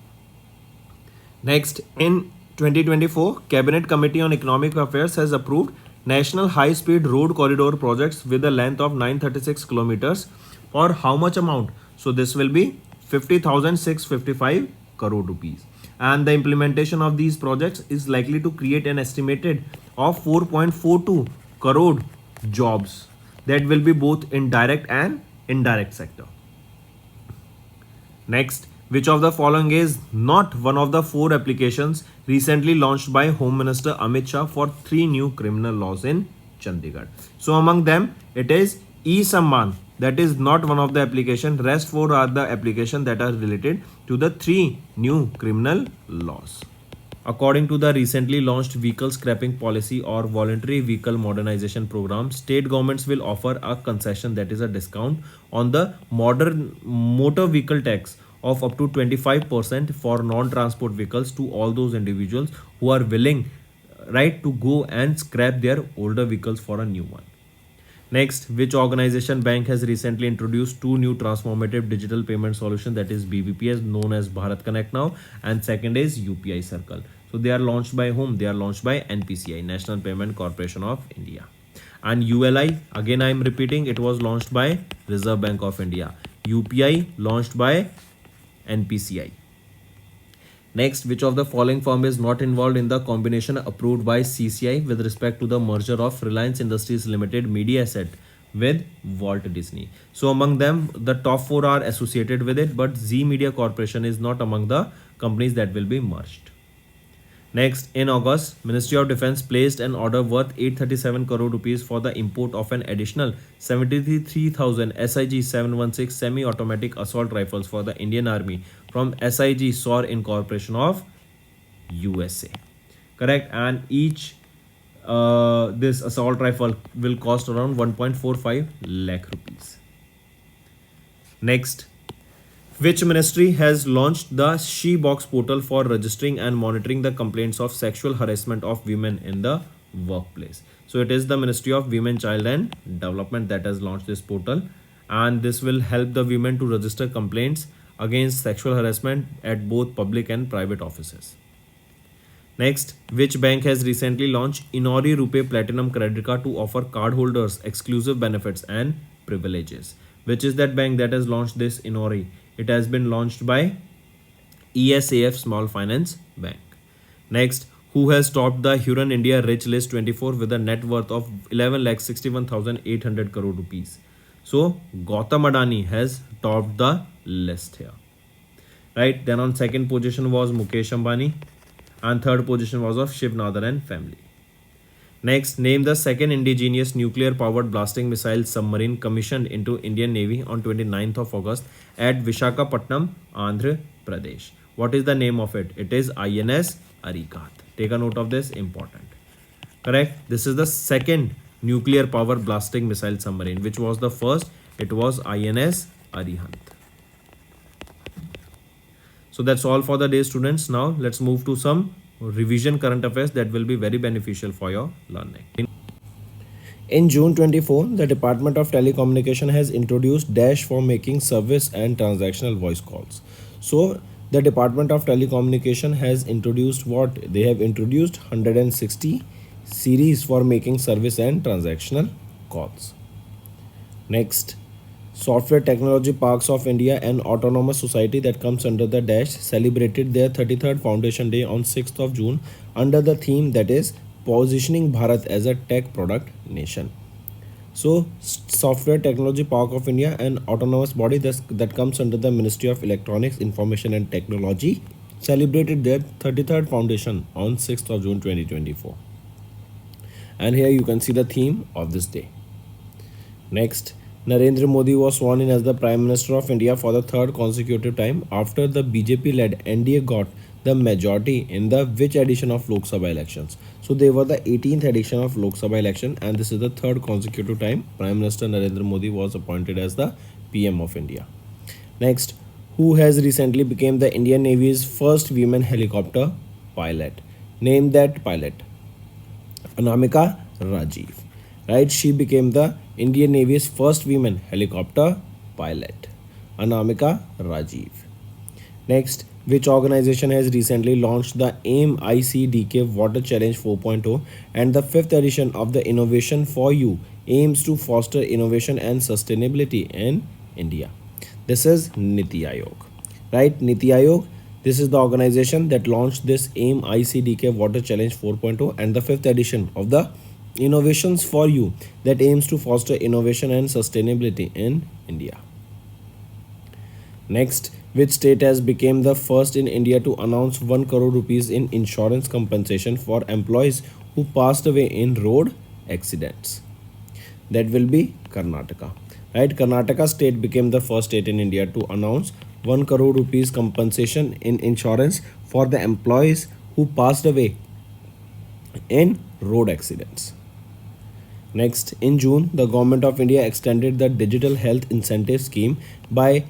Next, in 2024, Cabinet Committee on Economic Affairs has approved National High-Speed Road Corridor projects with a length of 936 kilometers for how much amount? So this will be 50,655 crore rupees. And the implementation of these projects is likely to create an estimated of 4.42 crore jobs that will be both in direct and indirect sector. Next, which of the following is not one of the 4 applications recently launched by Home Minister Amit Shah for 3 new criminal laws in Chandigarh? So among them, it is E-Samman. That is not one of the application. Rest 4 are the application that are related to the 3 new criminal laws. According to the recently launched vehicle scrapping policy or voluntary vehicle modernization program, state governments will offer a concession, that is a discount on the modern motor vehicle tax of up to 25% for non-transport vehicles to all those individuals who are willing, right, to go and scrap their older vehicles for a new one. Next, which organization bank has recently introduced 2 new transformative digital payment solutions, that is BBPS, known as Bharat Connect now, and second is UPI Circle. So they are launched by whom? They are launched by NPCI, National Payment Corporation of India. And ULI, again I am repeating, it was launched by Reserve Bank of India. UPI launched by NPCI. Next, which of the following firm is not involved in the combination approved by CCI with respect to the merger of Reliance Industries Limited Mediaset with Walt Disney? So among them, the top 4 are associated with it, but Zee Media Corporation is not among the companies that will be merged. Next, in August, Ministry of Defence placed an order worth 837 crore rupees for the import of an additional 73,000 SIG 716 semi-automatic assault rifles for the Indian Army from SIG SOR Incorporation of USA. Correct? And each this assault rifle will cost around 1.45 lakh rupees. Next, which ministry has launched the She Box portal for registering and monitoring the complaints of sexual harassment of women in the workplace? So it is the Ministry of Women, Child and Development that has launched this portal, and this will help the women to register complaints against sexual harassment at both public and private offices. Next, which bank has recently launched Inori Rupee Platinum Credit Card to offer cardholders exclusive benefits and privileges? Which is that bank that has launched this Inori? It has been launched by ESAF Small Finance Bank. Next, who has topped the Huron India Rich List 24 with a net worth of 11,61,800 crore rupees? So Gautam Adani has topped the list here. Right, then on second position was Mukesh Ambani, and third position was of Shiv Nadar and family. Next, name the second indigenous nuclear powered blasting missile submarine commissioned into Indian Navy on 29th of August at Vishakhapatnam, Andhra Pradesh. What is the name of it? It is INS Arikat. Take a note of this, important. Correct? This is the second nuclear powered blasting missile submarine. Which was the first? It was INS Arihant. So that's all for the day, students. Now let's move to some revision current affairs that will be very beneficial for your learning. In June 24, the Department of Telecommunication has introduced Dash for making service and transactional voice calls. So the Department of Telecommunication has introduced what? They have introduced 160 series for making service and transactional calls. Next, Software Technology Parks of India, an autonomous society that comes under the Dash, celebrated their 33rd Foundation Day on 6th of June under the theme that is Positioning Bharat as a Tech Product Nation. So, Software Technology Park of India, an autonomous body that comes under the Ministry of Electronics, Information and Technology, celebrated their 33rd Foundation on 6th of June 2024. And here you can see the theme of this day. Next, Narendra Modi was sworn in as the Prime Minister of India for the third consecutive time after the BJP-led NDA got the majority in the which edition of Lok Sabha elections. So they were the 18th edition of Lok Sabha election, and this is the third consecutive time Prime Minister Narendra Modi was appointed as the PM of India. Next, who has recently become the Indian Navy's first women helicopter pilot? Name that pilot. Anamika Rajiv. Right, she became the Indian Navy's first women helicopter pilot. Anamika Rajiv. Next, which organization has recently launched the AIM ICDK Water Challenge 4.0 and the 5th edition of the Innovation for You aims to foster innovation and sustainability in India? This is Niti Aayog. Right, Niti Aayog. This is the organization that launched this AIM ICDK Water Challenge 4.0 and the 5th edition of the Innovations for You that aims to foster innovation and sustainability in India. Next, which state has become the first in India to announce 1 crore rupees in insurance compensation for employees who passed away in road accidents? That will be Karnataka. Right, Karnataka state became the first state in India to announce 1 crore rupees compensation in insurance for the employees who passed away in road accidents. Next, in June, the Government of India extended the Digital Health Incentive Scheme by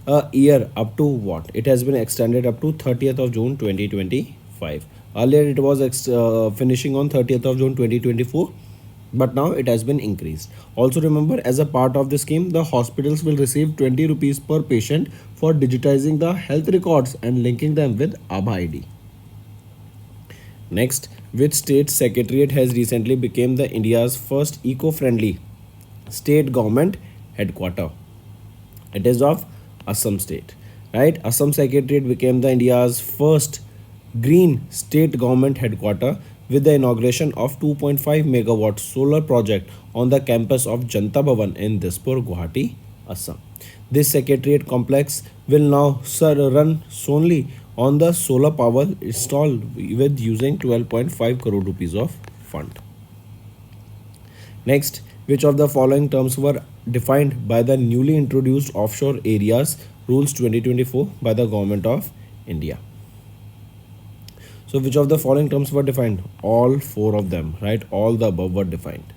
a year up to what? It has been extended up to 30th of June 2025. Earlier it was finishing on 30th of June 2024, but now it has been increased. Also remember, as a part of the scheme, the hospitals will receive 20 rupees per patient for digitizing the health records and linking them with Aadhaar ID. Next, which state secretariat has recently become the India's first eco-friendly state government headquarter? It is of Assam state. Right, Assam secretariat became the India's first green state government headquarter with the inauguration of 2.5 megawatt solar project on the campus of Janta Bhavan in Dispur, Guwahati, Assam. This secretariat complex will now run solely on the solar power installed with using 12.5 crore rupees of fund. Next, which of the following terms were defined by the newly introduced Offshore Areas Rules 2024 by the Government of India? So which of the following terms were defined? All four of them, right? All the above were defined.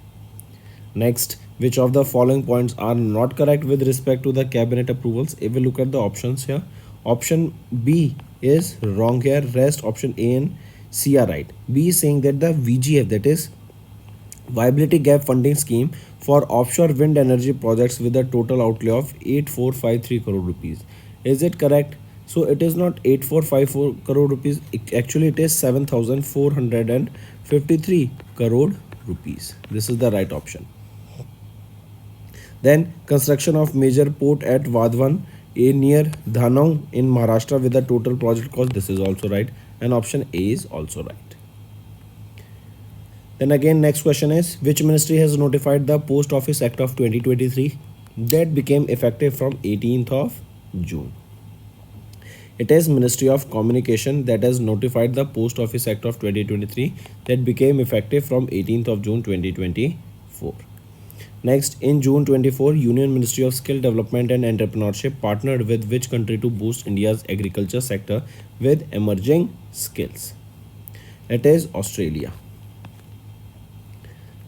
Next, which of the following points are not correct with respect to the cabinet approvals? If we look at the options here, option B is wrong here. Rest option A and C are right. B is saying that the VGF, that is Viability Gap Funding Scheme for offshore wind energy projects with a total outlay of 8453 crore rupees. Is it correct? So it is not 8454 crore rupees. Actually, it is 7453 crore rupees. This is the right option. Then construction of major port at Vadhavan A near Dhanau in Maharashtra with a total project cost. This is also right, and option A is also right. Then again, next question is, which ministry has notified the Post Office Act of 2023 that became effective from 18th of June? It is Ministry of Communication that has notified the Post Office Act of 2023 that became effective from 18th of June 2024. Next, in June 24, Union Ministry of Skill Development and Entrepreneurship partnered with which country to boost India's agriculture sector with emerging skills? It is Australia.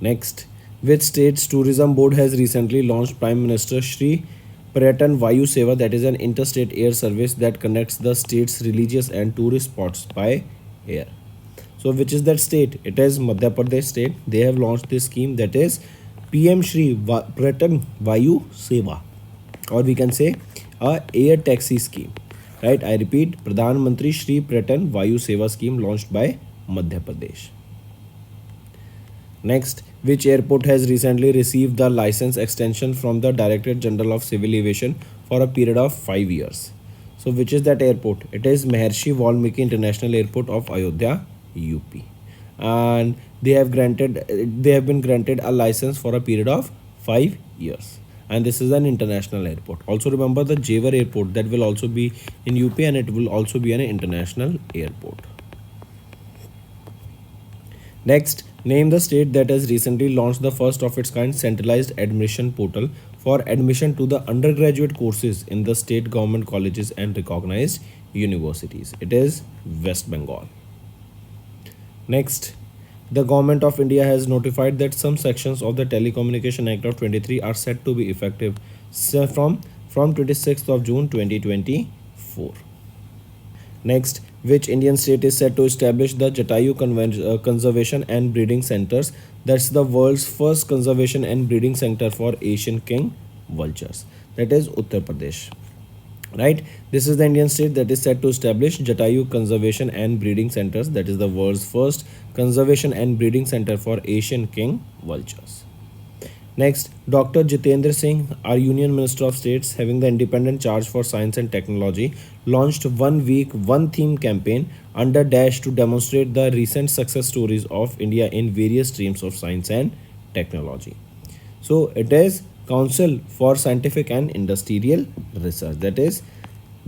Next, which state's tourism board has recently launched Prime Minister Shri Pariyatan Vayu Seva, that is an interstate air service that connects the state's religious and tourist spots by air. So which is that state? It is Madhya Pradesh state. They have launched this scheme, that is PM Shri Pariyatan Vayu Seva, or we can say a air taxi scheme. Right? I repeat, Pradhan Mantri Shri Pariyatan Vayu Seva scheme launched by Madhya Pradesh. Next, which airport has recently received the license extension from the Directorate General of Civil Aviation for a period of 5 years? So which is that airport? It is Maharshi Valmiki International Airport of Ayodhya, UP. And they have been granted a license for a period of 5 years. And this is an international airport. Also remember the Jewar airport, that will also be in UP, and it will also be an international airport. Next, name the state that has recently launched the first of its kind centralized admission portal for admission to the undergraduate courses in the state government colleges and recognized universities. It is West Bengal. Next, the Government of India has notified that some sections of the Telecommunication Act of 23 are set to be effective from 26th of June 2024. Next, which Indian state is set to establish the Jatayu Conservation and Breeding Centers? That's the world's first conservation and breeding center for Asian king vultures. That is Uttar Pradesh. Right? This is the Indian state that is set to establish Jatayu Conservation and Breeding Centers. That is the world's first conservation and breeding center for Asian king vultures. Next, Dr. Jitendra Singh, our Union Minister of States having the independent charge for science and technology, launched 1 week, 1 theme campaign under Dash to demonstrate the recent success stories of India in various streams of science and technology. So it is Council for Scientific and Industrial Research. That is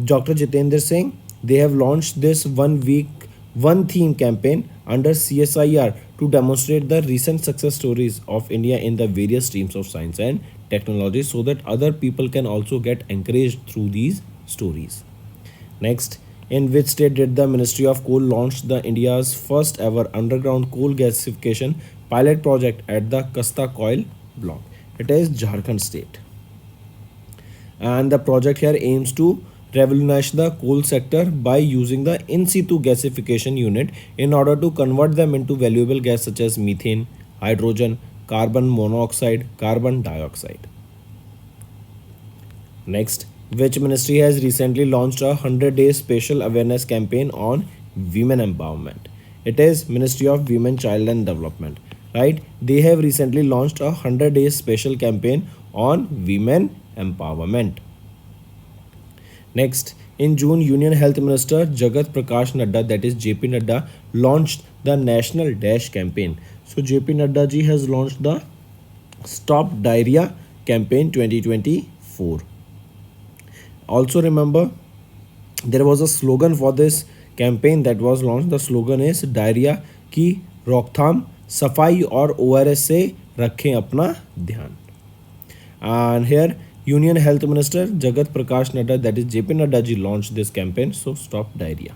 Dr. Jitendra Singh. They have launched this 1 week, 1 theme campaign under CSIR to demonstrate the recent success stories of India in the various streams of science and technology, so that other people can also get encouraged through these stories. Next, in which state did the Ministry of Coal launch the India's first ever underground coal gasification pilot project at the Kasta Coal block? It is Jharkhand state. And the project here aims to revolutionize the coal sector by using the in situ gasification unit in order to convert them into valuable gas such as methane, hydrogen, carbon monoxide, carbon dioxide. Next, which ministry has recently launched a 100-day special awareness campaign on women empowerment? It is Ministry of Women, Child and Development. Right? They have recently launched a 100-day special campaign on women empowerment. Next, in June, Union Health Minister Jagat Prakash Nadda, that is JP Nadda, launched the National Dash campaign. So JP Nadda ji has launched the Stop Diarrhea campaign 2024. Also remember, there was a slogan for this campaign that was launched. The slogan is diarrhea की रोकथाम, सफाई और ORS से रखें अपना ध्यान. And here Union Health Minister Jagat Prakash Nadda, that is JP Nadda ji, launched this campaign. So stop diarrhea.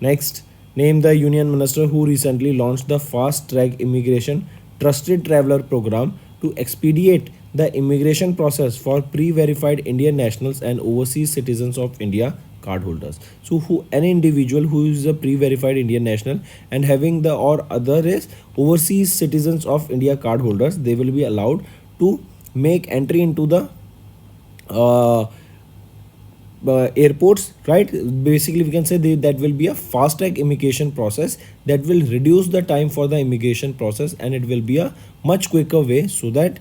Next, name the Union Minister who recently launched the Fast Track Immigration Trusted Traveller Program to expedite the immigration process for pre-verified Indian nationals and overseas citizens of India cardholders. So any individual who is a pre-verified Indian national and having the or other is overseas citizens of India cardholders, they will be allowed to make entry into the airports, right? Basically we can say that will be a fast track immigration process that will reduce the time for the immigration process, and it will be a much quicker way so that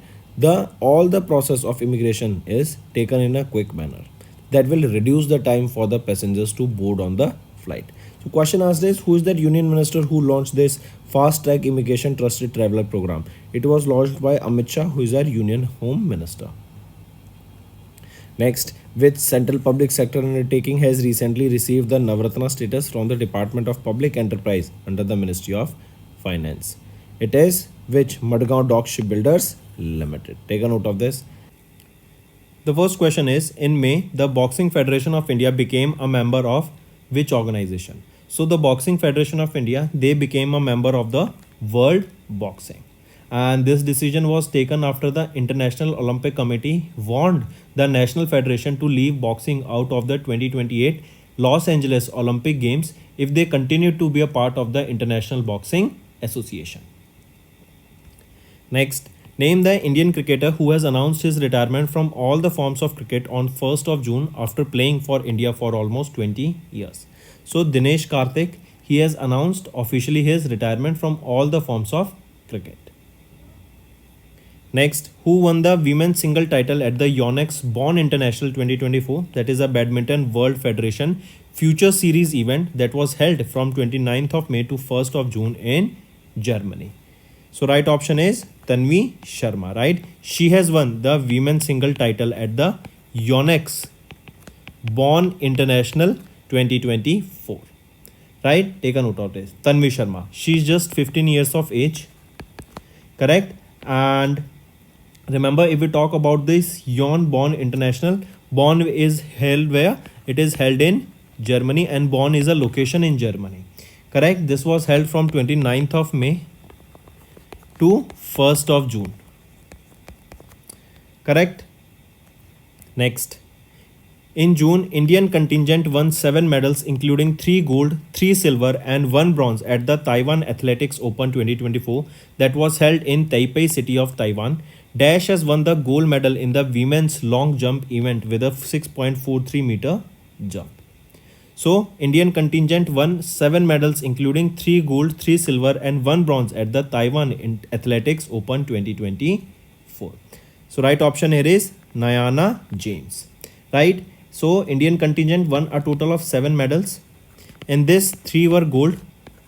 all the process of immigration is taken in a quick manner. that will reduce the time for the passengers to board on the flight. So question asked is, who is that union minister who launched this fast track immigration trusted traveler program? It was launched by Amit Shah, who is our union home minister. Next, which central public sector undertaking has recently received the Navratna status from the Department of Public Enterprise under the Ministry of Finance? It is which? Madgaon Dock Shipbuilders Limited. Take a note of this. The first question is, in May, the Boxing Federation of India became a member of which organization? So the Boxing Federation of India, they became a member of the World Boxing. And this decision was taken after the International Olympic Committee warned the National Federation to leave boxing out of the 2028 Los Angeles Olympic Games if they continued to be a part of the International Boxing Association. Next, name the Indian cricketer who has announced his retirement from all the forms of cricket on 1st of June after playing for India for almost 20 years. So Dinesh Karthik, he has announced officially his retirement from all the forms of cricket. Next, who won the women's single title at the Yonex Bonn International 2024, that is a Badminton World Federation Future Series event that was held from 29th of May to 1st of June in Germany. So right option is Tanvi Sharma, right? She has won the women's single title at the Yonex Bonn International 2024. Right? Take a note of this. Tanvi Sharma. She's just 15 years of age. Correct? And remember, if we talk about this Bonn International, Bonn is held where? It is held in Germany, and Bonn is a location in Germany. Correct? This was held from 29th of May to 1st of June. Correct? Next. In June, Indian contingent won 7 medals including 3 gold, 3 silver and 1 bronze at the Taiwan Athletics Open 2024 that was held in Taipei city of Taiwan. Dash has won the gold medal in the women's long jump event with a 6.43 meter jump. So, Indian contingent won 7 medals including 3 gold, 3 silver and 1 bronze at the Taiwan Athletics Open 2024. So, right option here is Nayana James. Right? So, Indian contingent won a total of 7 medals. In this, 3 were gold,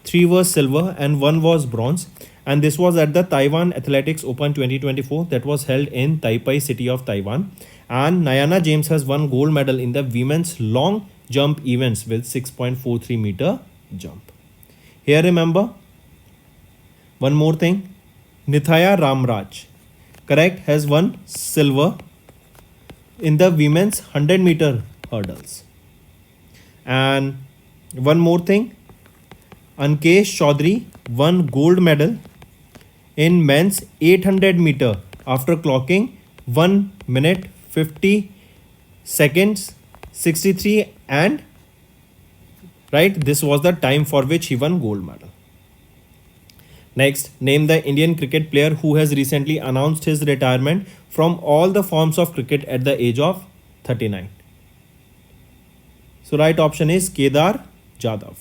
3 were silver and 1 was bronze. And this was at the Taiwan Athletics Open 2024 that was held in Taipei city of Taiwan. And Nayana James has won gold medal in the women's long jump events with 6.43 meter jump. Here remember, one more thing, Nithaya Ramraj, correct, has won silver in the women's 100 meter hurdles. And one more thing, Ankesh Chaudhary won gold medal in men's 800 meter after clocking 1 minute 50 seconds 63 and right, this was the time for which he won gold medal. Next, name the Indian cricket player who has recently announced his retirement from all the forms of cricket at the age of 39. So right option is Kedar Jadhav.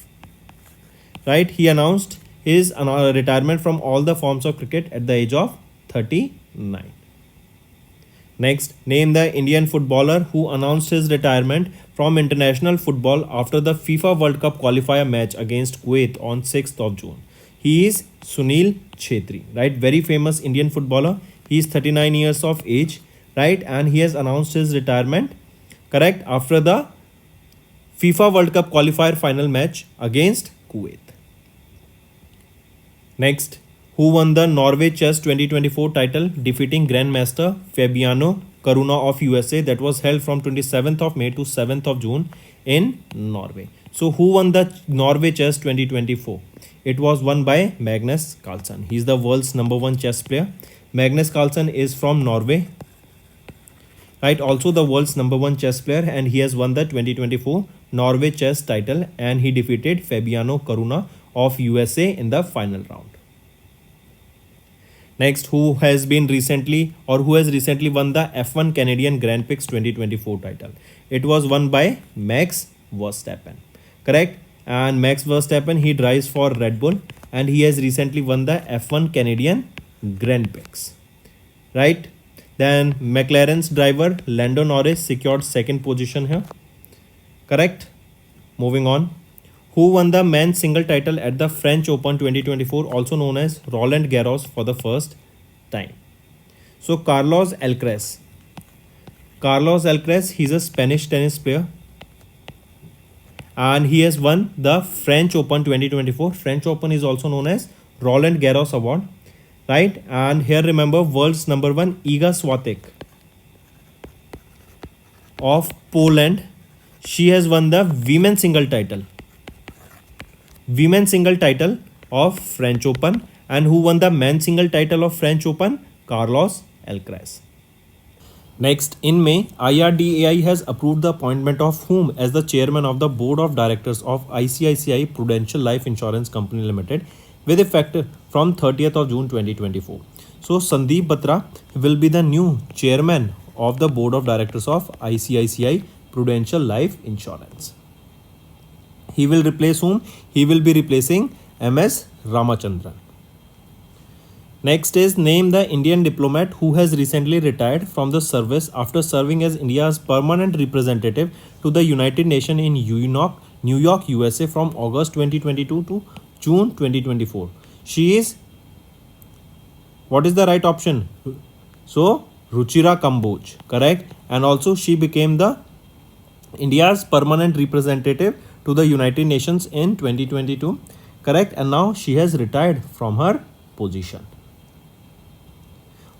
Right, he announced his retirement from all the forms of cricket at the age of 39. Next, name the Indian footballer who announced his retirement from international football after the FIFA World Cup qualifier match against Kuwait on 6th of June. He is Sunil Chhetri, right? Very famous Indian footballer. He is 39 years of age, right? And he has announced his retirement, correct, after the FIFA World Cup qualifier final match against Kuwait. Next, who won the Norway Chess 2024 title defeating Grandmaster Fabiano Caruana of USA that was held from 27th of May to 7th of June in Norway. So who won the Norway Chess 2024? It was won by Magnus Carlsen. He is the world's #1 chess player. Magnus Carlsen is from Norway. Right, also the world's #1 chess player, and he has won the 2024 Norway Chess title and he defeated Fabiano Caruana of USA in the final round. Next, who has recently won the F1 Canadian Grand Prix 2024 title? It was won by Max Verstappen, correct? And Max Verstappen, he drives for Red Bull and he has recently won the F1 Canadian Grand Prix, right? Then McLaren's driver Lando Norris secured second position here. Correct. Moving on. Who won the men's single title at the French Open 2024, also known as Roland Garros, for the first time? So Carlos Alcaraz. Carlos Alcaraz, he's a Spanish tennis player. And he has won the French Open 2024. French Open is also known as Roland Garros Award. Right? And here remember world's number one Iga Swiatek of Poland. She has won the women's single title. Women's single title of French Open. And who won the men's single title of French Open? Carlos Alcaraz. Next, in May, IRDAI has approved the appointment of whom as the chairman of the board of directors of ICICI Prudential Life Insurance Company Limited with effect from 30th of June 2024. So, Sandeep Batra will be the new chairman of the board of directors of ICICI Prudential Life Insurance. He will replace whom? He will be replacing MS Ramachandran. Next is name the Indian diplomat who has recently retired from the service after serving as India's permanent representative to the United Nations in New York, USA from August 2022 to June 2024. She is, what is the right option? So, Ruchira Kamboj, correct? And also she became the India's permanent representative to the United Nations in 2022, correct? And now she has retired from her position.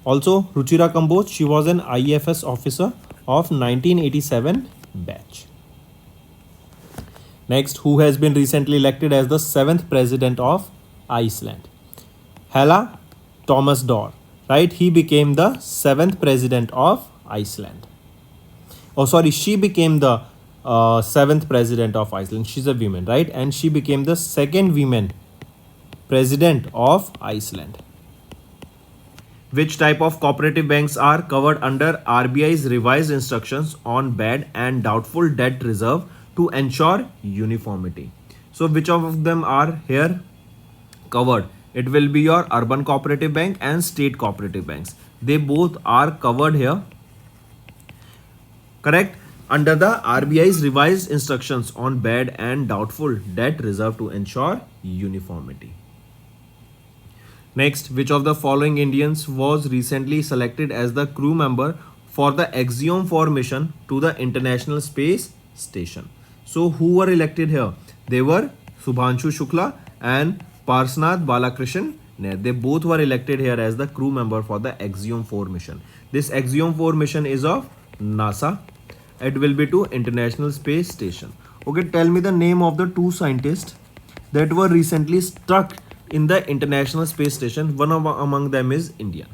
Also, Ruchira Kamboj, she was an IFS officer of 1987 batch. Next, who has been recently elected as the 7th president of Iceland? Hela Thomasdóttir, right? He became the 7th president of Iceland. Oh, sorry, she became the 7th president of Iceland. She's a woman, right? And she became the second woman president of Iceland. Which type of cooperative banks are covered under RBI's revised instructions on bad and doubtful debt reserve to ensure uniformity? So which of them are here covered? It will be your urban cooperative bank and state cooperative banks. They both are covered here, correct, under the RBI's revised instructions on bad and doubtful debt reserve to ensure uniformity. Next, which of the following Indians was recently selected as the crew member for the Axiom 4 mission to the International Space Station? So, who were elected here? They were Subhanshu Shukla and Parsnath Balakrishnan Nair. They both were elected here as the crew member for the Axiom 4 mission. This Axiom 4 mission is of NASA. It will be to International Space Station. Okay, tell me the name of the two scientists that were recently struck in the International Space Station. One among them is Indian.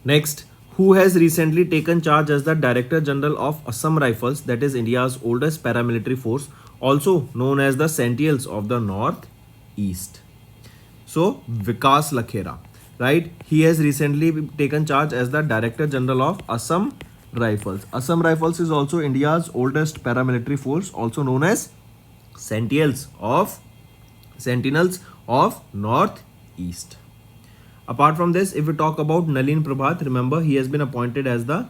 Next, who has recently taken charge as the Director General of Assam Rifles, that is India's oldest paramilitary force, also known as the Sentinels of the North East? So, Vikas Lakhera, right? He has recently taken charge as the Director General of Assam Rifles. Assam Rifles is also India's oldest paramilitary force, also known as Sentinels of North East. Apart from this, if we talk about Nalin Prabhat, remember he has been appointed as the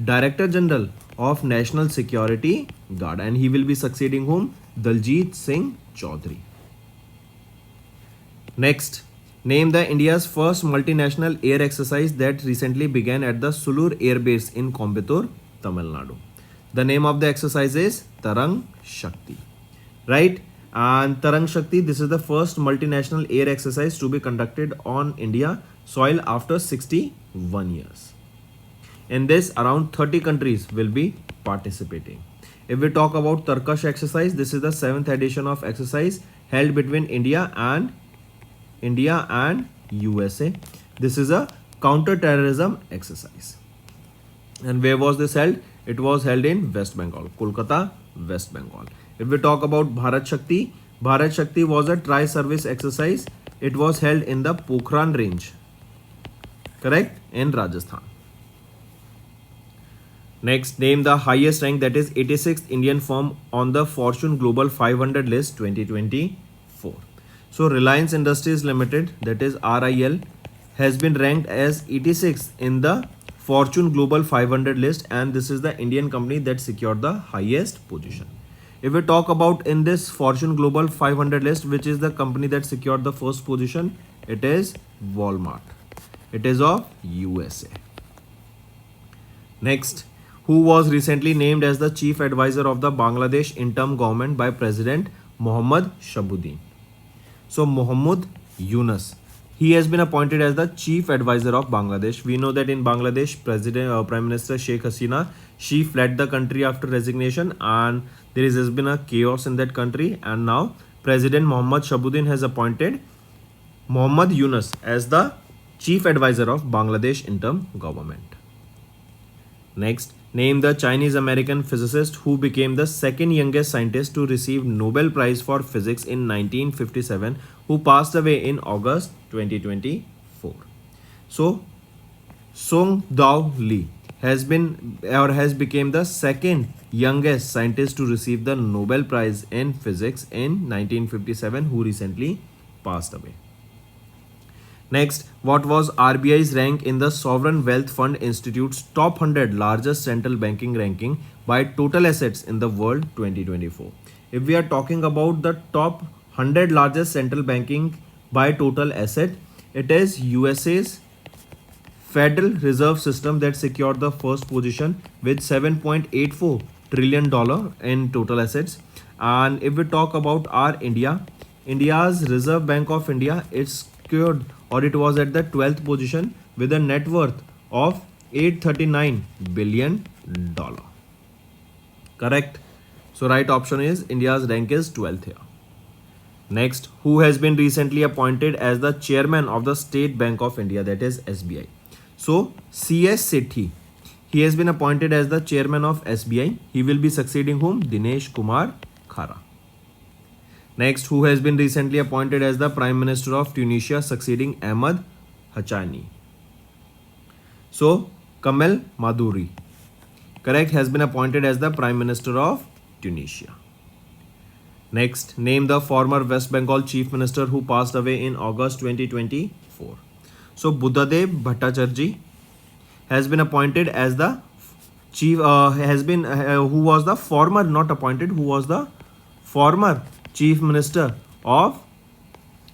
Director General of National Security Guard and he will be succeeding whom? Daljit Singh Chaudhary. Next, name the India's first multinational air exercise that recently began at the Sulur Air Base in Coimbatore, Tamil Nadu. The name of the exercise is Tarang Shakti, right? And Tarang Shakti, this is the first multinational air exercise to be conducted on India soil after 61 years. In this, around 30 countries will be participating. If we talk about Tarkash exercise, this is the 7th edition of exercise held between India and USA. This is a counter-terrorism exercise. And where was this held? It was held in West Bengal, Kolkata, West Bengal. If we talk about Bharat Shakti was a tri-service exercise. It was held in the Pokhran range, correct, in Rajasthan. Next, name the highest rank, that is 86th Indian firm on the Fortune Global 500 list 2024. So, Reliance Industries Limited, that is RIL, has been ranked as 86 in the Fortune Global 500 list, and this is the Indian company that secured the highest position. If we talk about in this Fortune Global 500 list, which is the company that secured the first position, it is Walmart. It is of USA. Next, who was recently named as the chief advisor of the Bangladesh interim government by President Mohammad Shabuddin? So Mohammad Yunus, he has been appointed as the chief advisor of Bangladesh. We know that in Bangladesh, Prime Minister Sheikh Hasina, she fled the country after resignation, and there has been a chaos in that country. And now President Mohammad Shabuddin has appointed Mohammad Yunus as the chief advisor of Bangladesh interim government. Next, name the Chinese American physicist who became the second youngest scientist to receive Nobel Prize for Physics in 1957, who passed away in August 2024. So, Song Dao Lee has become the second youngest scientist to receive the Nobel Prize in Physics in 1957, who recently passed away. Next, what was RBI's rank in the Sovereign Wealth Fund Institute's top 100 largest central banking ranking by total assets in the world 2024? If we are talking about the top 100 largest central banking by total asset, it is USA's Federal Reserve System that secured the first position with $7.84 trillion in total assets. And if we talk about our India's Reserve Bank of India, it secured, or it was at the 12th position with a net worth of $839 billion. Correct. So right option is India's rank is 12th here. Next, who has been recently appointed as the chairman of the State Bank of India, that is SBI? So CS Sethi, he has been appointed as the chairman of SBI. He will be succeeding whom? Dinesh Kumar Khara. Next, who has been recently appointed as the Prime Minister of Tunisia, succeeding Ahmed Hachani? So, Kamel Maduri, correct, has been appointed as the Prime Minister of Tunisia. Next, name the former West Bengal Chief Minister who passed away in August 2024. So, Buddhadev Bhattacharjee has been appointed as the chief, who was the former, not appointed, who was the former Chief Minister of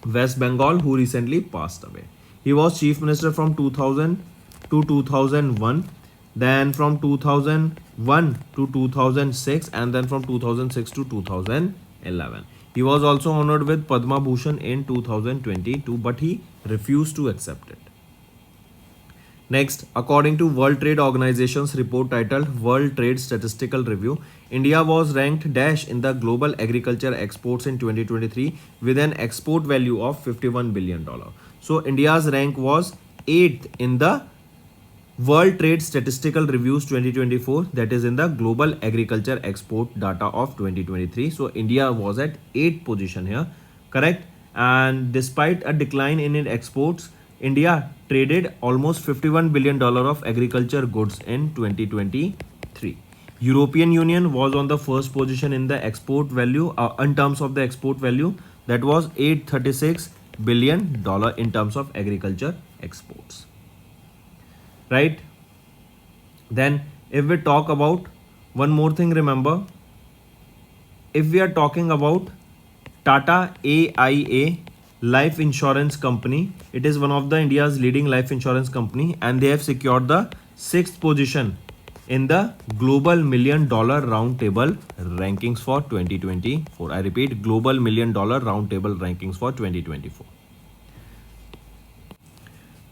West Bengal, who recently passed away. He was Chief Minister from 2000 to 2001, then from 2001 to 2006, and then from 2006 to 2011. He was also honored with Padma Bhushan in 2022, but he refused to accept it. Next, according to World Trade Organization's report titled World Trade Statistical Review, India was ranked dash in the global agriculture exports in 2023 with an export value of $51 billion. So, India's rank was 8th in the World Trade Statistical Reviews 2024, that is in the global agriculture export data of 2023. So, India was at 8th position here, correct? And despite a decline in its exports, India traded almost $51 billion of agriculture goods in 2023. European Union was on the first position in the export value, in terms of the export value, that was $836 billion in terms of agriculture exports. Right? Then if we talk about one more thing, remember, if we are talking about Tata AIA life insurance company, it is one of the India's leading life insurance company, and they have secured the 6th position in the global $1 million round table rankings for 2024. I repeat, global $1 million round table rankings for 2024.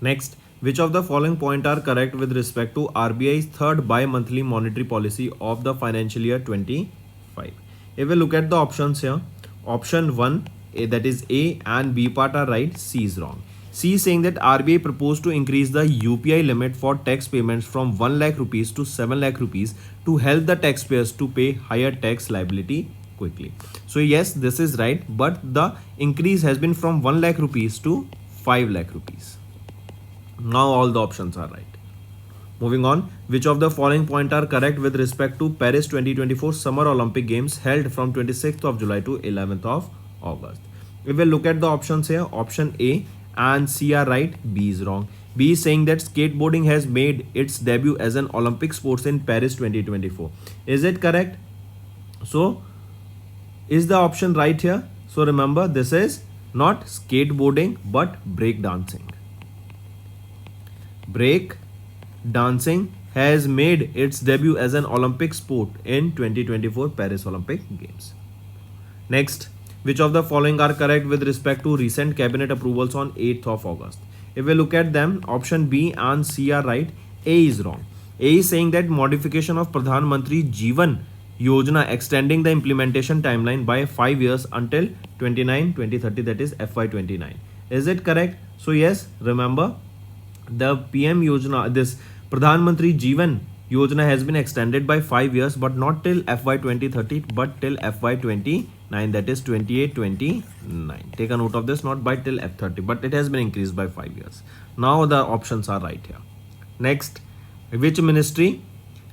Next, which of the following points are correct with respect to RBI's third bi-monthly monetary policy of the financial year 25? If we look at the options here, option 1, that is A and B part are right, C is wrong. C is saying that RBI proposed to increase the UPI limit for tax payments from 1 lakh rupees to 7 lakh rupees to help the taxpayers to pay higher tax liability quickly. So yes, this is right, but the increase has been from 1 lakh rupees to 5 lakh rupees. Now all the options are right. Moving on, which of the following points are correct with respect to Paris 2024 Summer Olympic Games held from 26th of July to 11th of August? We will look at the options here. Option A, and C are right, B is wrong. B is saying that skateboarding has made its debut as an Olympic sport in Paris 2024. Is it correct? So, is the option right here? So remember, this is not skateboarding but break dancing. Break dancing has made its debut as an Olympic sport in 2024 Paris Olympic Games. Next, which of the following are correct with respect to recent cabinet approvals on 8th of August? If we look at them, option B and C are right, A is wrong. A is saying that modification of Pradhan Mantri Jeevan Yojana extending the implementation timeline by 5 years until 2030, that is FY29. Is it correct? So yes, remember the PM Yojana, this Pradhan Mantri Jeevan Yojana has been extended by 5 years but not till FY 2030 but till FY 29, that is 28-29. Take a note of this, not by till F30 but it has been increased by 5 years. Now the options are right here. Next, which ministry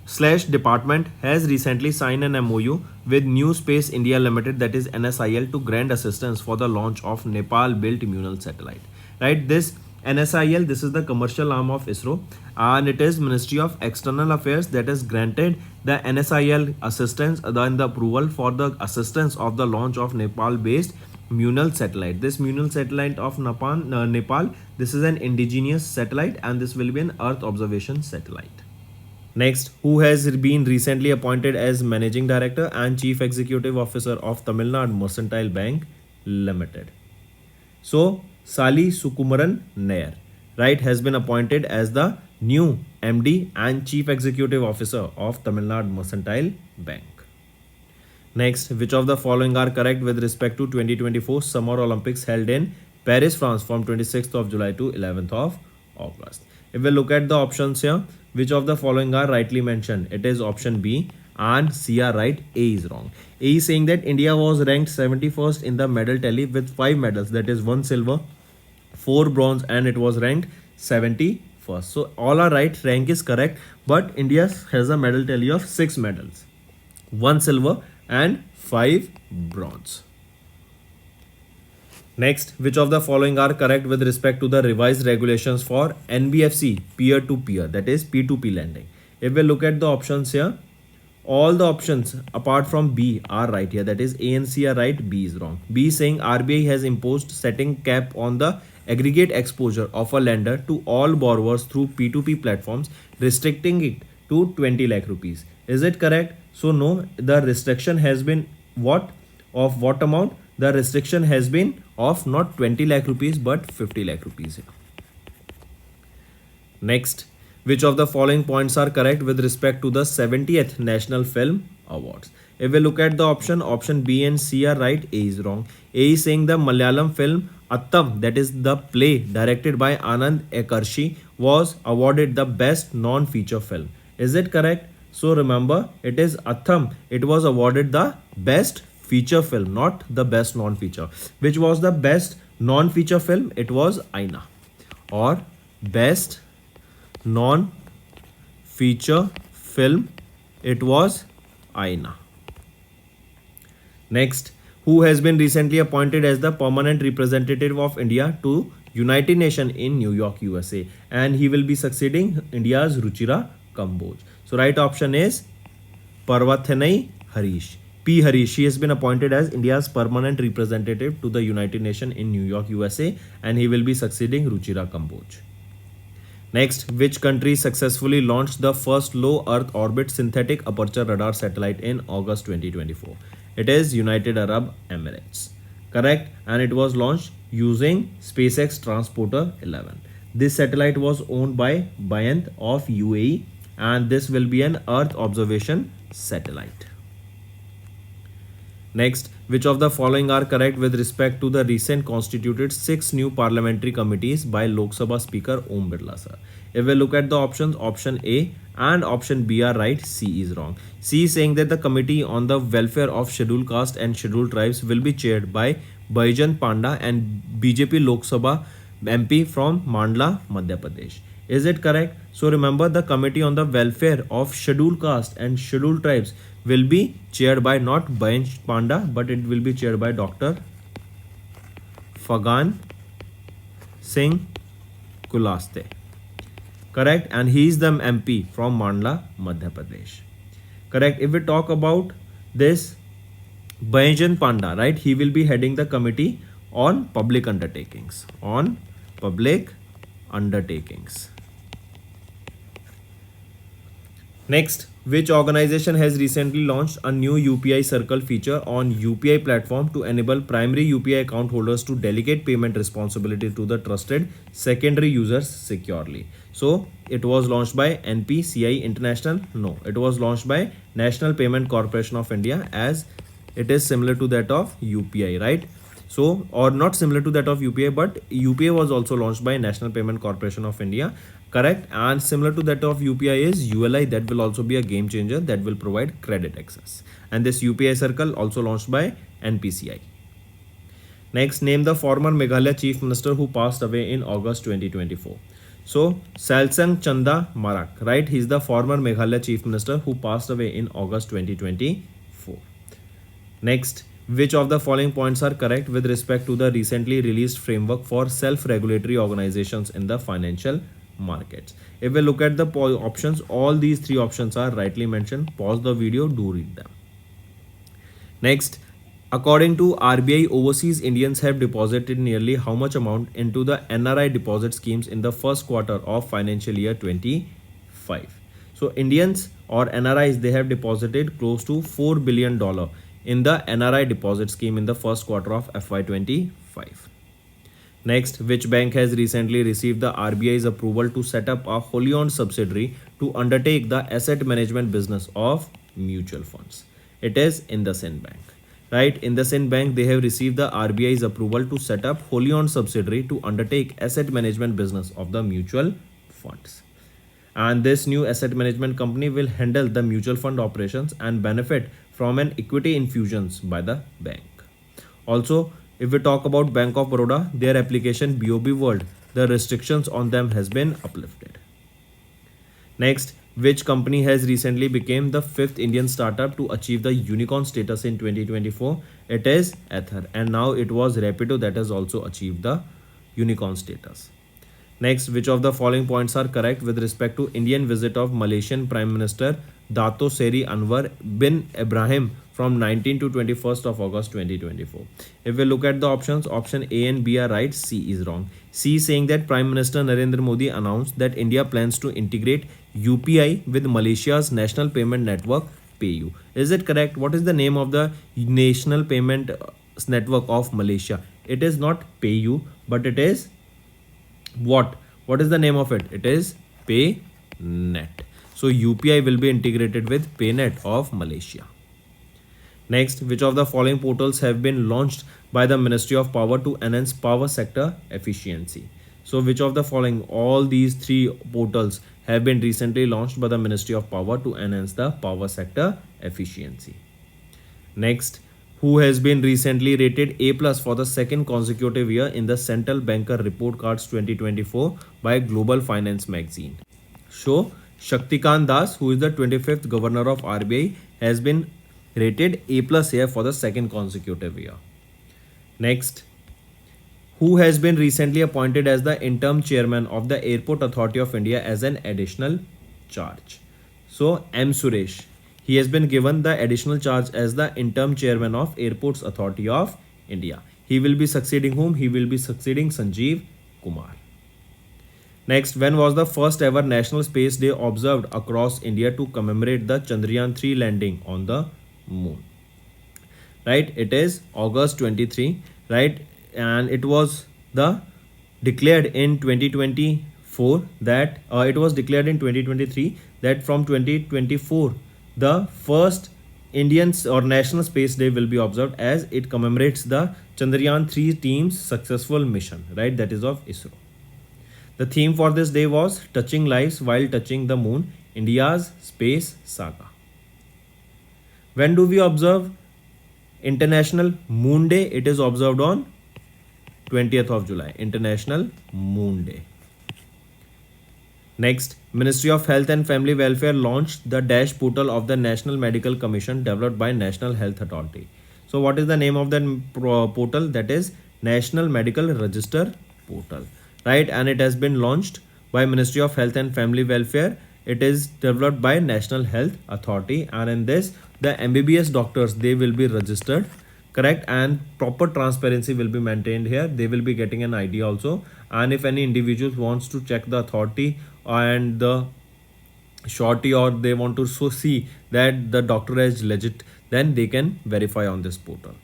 / department has recently signed an MOU with New Space India Limited, that is NSIL, to grant assistance for the launch of Nepal built Munal satellite? Right, this NSIL, this is the commercial arm of ISRO and it is Ministry of External Affairs that has granted the NSIL assistance and the approval for the assistance of the launch of Nepal based Munal satellite. This Munal satellite of Nepal, this is an indigenous satellite and this will be an Earth observation satellite. Next, who has been recently appointed as Managing Director and Chief Executive Officer of Tamil Nadu Mercantile Bank Limited? So, Sali Sukumaran Nair, right, has been appointed as the new MD and Chief Executive Officer of Tamil Nadu Mercantile Bank. Next, which of the following are correct with respect to 2024 Summer Olympics held in Paris, France from 26th of July to 11th of August? If we look at the options here, which of the following are rightly mentioned? It is option B and C are right, A is wrong. A is saying that India was ranked 71st in the medal tally with 5 medals, that is 1 silver, 4 bronze and it was ranked 71st. So all are right, rank is correct, but India has a medal tally of 6 medals, 1 silver and 5 bronze. Next, which of the following are correct with respect to the revised regulations for NBFC peer-to-peer, that is P2P lending? If we look at the options here, all the options apart from B are right here, that is A and C are right, B is wrong. B is saying RBI has imposed setting cap on the aggregate exposure of a lender to all borrowers through P2P platforms, restricting it to 20 lakh rupees. Is it correct? So no, the restriction has been what? Of what amount? The restriction has been of not 20 lakh rupees but 50 lakh rupees here. Next, which of the following points are correct with respect to the 70th National Film Awards? If we look at the option B and C are right, A is wrong. A is saying the Malayalam film Attam, that is the play directed by Anand Ekarshi, was awarded the best non-feature film. Is it correct? So remember, it is Attam. It was awarded the best feature film, not the best non-feature. Which was the best non-feature film? It was Aina. Or best non-feature film, it was Aina. Next, who has been recently appointed as the permanent representative of India to United Nations in New York, USA, and he will be succeeding India's Ruchira Kamboj. So right option is Parvathanai Harish. P. Harish. She has been appointed as India's permanent representative to the United Nations in New York, USA, and he will be succeeding Ruchira Kamboj. Next, which country successfully launched the first low Earth orbit synthetic aperture radar satellite in August 2024? It is United Arab Emirates. Correct, and it was launched using SpaceX Transporter 11. This satellite was owned by Bayant of UAE, and this will be an Earth observation satellite. Next, which of the following are correct with respect to the recent constituted 6 new parliamentary committees by Lok Sabha Speaker Om Birla sir? If we look at the options, option A and option B are right, C is wrong. C is saying that the Committee on the Welfare of Scheduled Caste and Scheduled Tribes will be chaired by Baijan Panda and BJP Lok Sabha MP from Mandla, Madhya Pradesh. Is it correct? So remember, the Committee on the Welfare of Scheduled Caste and Scheduled Tribes will be chaired by not Baijan Panda, but it will be chaired by Dr. Fagan Singh Kulaste. Correct, and he is the MP from Mandla, Madhya Pradesh. Correct. If we talk about this Baijan Panda, right, he will be heading the committee on public undertakings. On public undertakings. Next, which organization has recently launched a new UPI Circle feature on UPI platform to enable primary UPI account holders to delegate payment responsibility to the trusted secondary users securely? So, it was launched by NPCI International? No, it was launched by National Payment Corporation of India, as it is similar to that of UPI, right? So, or not similar to that of UPI, but UPI was also launched by National Payment Corporation of India, correct? And similar to that of UPI is ULI, that will also be a game changer, that will provide credit access. And this UPI Circle also launched by NPCI. Next, name the former Meghalaya Chief Minister who passed away in August 2024. So, Salsang Chanda Marak, right? He is the former Meghalaya Chief Minister who passed away in August 2024. Next, which of the following points are correct with respect to the recently released framework for self-regulatory organizations in the financial markets? If we look at the options, all these three options are rightly mentioned. Pause the video, do read them. Next, according to RBI, overseas Indians have deposited nearly how much amount into the NRI deposit schemes in the first quarter of financial year 25? So, Indians or NRIs, they have deposited close to $4 billion in the NRI deposit scheme in the first quarter of FY25. Next, which bank has recently received the RBI's approval to set up a wholly owned subsidiary to undertake the asset management business of mutual funds? It is IndusInd Bank. Right, IndusInd Bank, they have received the RBI's approval to set up wholly owned subsidiary to undertake asset management business of the mutual funds. And this new asset management company will handle the mutual fund operations and benefit from an equity infusions by the bank. Also, if we talk about Bank of Baroda, their application BOB World, the restrictions on them has been uplifted. Next, which company has recently become the 5th Indian startup to achieve the unicorn status in 2024? It is Ether, and now it was Rapido that has also achieved the unicorn status. Next, which of the following points are correct with respect to Indian visit of Malaysian Prime Minister Dato Seri Anwar bin Ibrahim from 19 to 21st of August 2024? If we look at the options, option A and B are right, C is wrong. C is saying that Prime Minister Narendra Modi announced that India plans to integrate UPI with Malaysia's national payment network PayU. Is it correct? What is the name of the national payment network of Malaysia? It is not PayU, but it is what? What is the name of it? It is PayNet. So UPI will be integrated with PayNet of Malaysia. Next, which of the following portals have been launched by the Ministry of Power to enhance power sector efficiency? So which of the following, all these three portals have been recently launched by the Ministry of Power to enhance the power sector efficiency? Next, who has been recently rated A+ for the second consecutive year in the Central Banker Report Cards 2024 by Global Finance magazine? So, Shaktikant Das, who is the 25th governor of RBI, has been rated A+ here for the second consecutive year. Next, who has been recently appointed as the interim chairman of the Airport Authority of India as an additional charge? So, M. Suresh. He has been given the additional charge as the interim chairman of Airports Authority of India. He will be succeeding whom? He will be succeeding Sanjeev Kumar. Next, when was the first ever National Space Day observed across India to commemorate the Chandrayaan-3 landing on the moon? Right, it is August 23, right, and it was declared in 2024 that it was declared in 2023 that from 2024 the first Indian or National Space Day will be observed, as it commemorates the Chandrayaan-3 team's successful mission, right, that is of ISRO. The theme for this day was Touching Lives While Touching the Moon, India's Space Saga. When do we observe International Moon Day? It is observed on 20th of July, International Moon Day. Next, Ministry of Health and Family Welfare launched the Dash portal of the National Medical Commission developed by National Health Authority. So what is the name of the portal? That is National Medical Register portal. right? And it has been launched by Ministry of Health and Family Welfare. It is developed by National Health Authority, and in this the MBBS doctors, they will be registered, correct, and proper transparency will be maintained here. They will be getting an ID also, and if any individuals wants to check the authority and the shorty, or they want to see that the doctor is legit, then they can verify on this portal.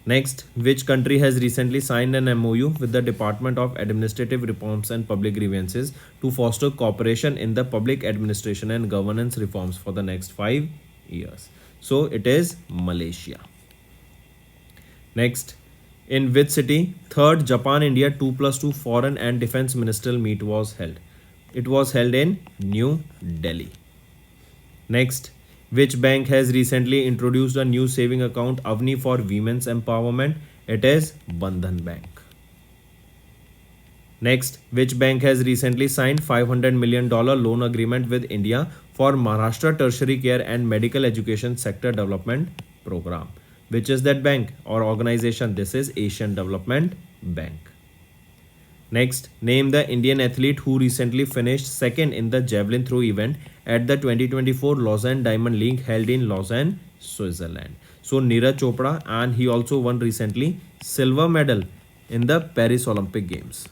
Next, which country has recently signed an MOU with the Department of Administrative Reforms and Public Grievances to foster cooperation in the public administration and governance reforms for the next 5 years? So it is Malaysia. Next, in which city third Japan India 2+2 foreign and defense ministerial meet was held? It was held in New Delhi. Next, which bank has recently introduced a new saving account Avni for women's empowerment? It is Bandhan Bank. Next, which bank has recently signed $500 million loan agreement with India for Maharashtra Tertiary Care and Medical Education Sector Development Program? Which is that bank or organization? This is Asian Development Bank. Next, name the Indian athlete who recently finished second in the javelin throw event at the 2024 Lausanne Diamond League held in Lausanne, Switzerland. So Neeraj Chopra, and he also won recently silver medal in the Paris Olympic Games.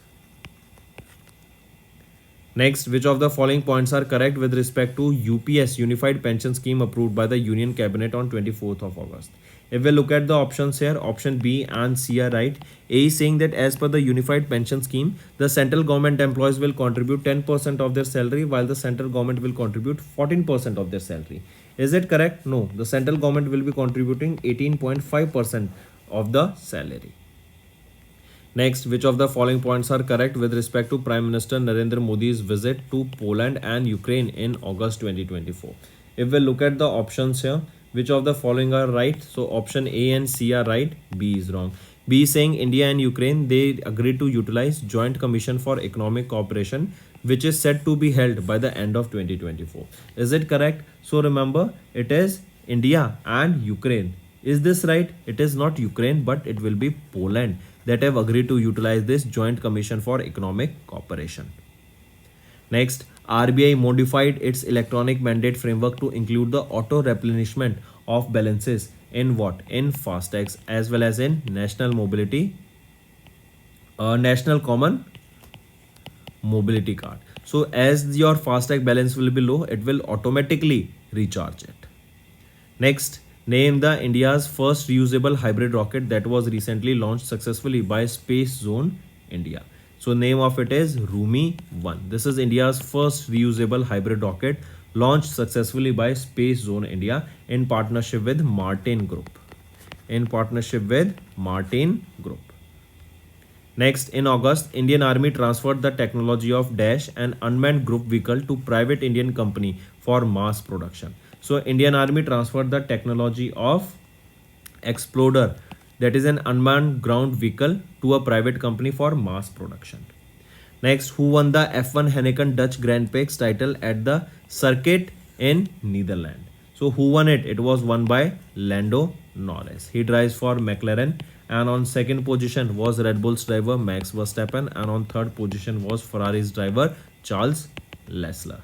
Next, which of the following points are correct with respect to UPS Unified Pension Scheme approved by the Union Cabinet on 24th of August? If we look at the options here, option B and C are right. A is saying that as per the Unified Pension Scheme, the central government employees will contribute 10% of their salary, while the central government will contribute 14% of their salary. Is it correct? No. The central government will be contributing 18.5% of the salary. Next, which of the following points are correct with respect to Prime Minister Narendra Modi's visit to Poland and Ukraine in August 2024? If we look at the options here, which of the following are right? So option A and C are right, B is wrong. B is saying India and Ukraine, they agreed to utilize Joint Commission for Economic Cooperation, which is set to be held by the end of 2024. Is it correct? So remember, it is India and Ukraine. Is this right? It is not Ukraine, but it will be Poland that have agreed to utilize this Joint Commission for Economic Cooperation. Next, RBI modified its electronic mandate framework to include the auto replenishment of balances in what? In FASTags as well as in National Common Mobility Card. So as your FASTag balance will be low, it will automatically recharge it. Next, name the India's first reusable hybrid rocket that was recently launched successfully by Space Zone India. So name of it is Rumi-1. This is India's first reusable hybrid rocket launched successfully by Space Zone India in partnership with Martin Group. Next, in August, Indian Army transferred the technology of Dash, an unmanned group vehicle, to private Indian company for mass production. So Indian Army transferred the technology of Exploder, that is an unmanned ground vehicle, to a private company for mass production. Next, who won the F1 Heineken Dutch Grand Prix title at the circuit in Netherlands? So who won it? It was won by Lando Norris. He drives for McLaren, and on second position was Red Bull's driver Max Verstappen, and on third position was Ferrari's driver Charles Leclerc.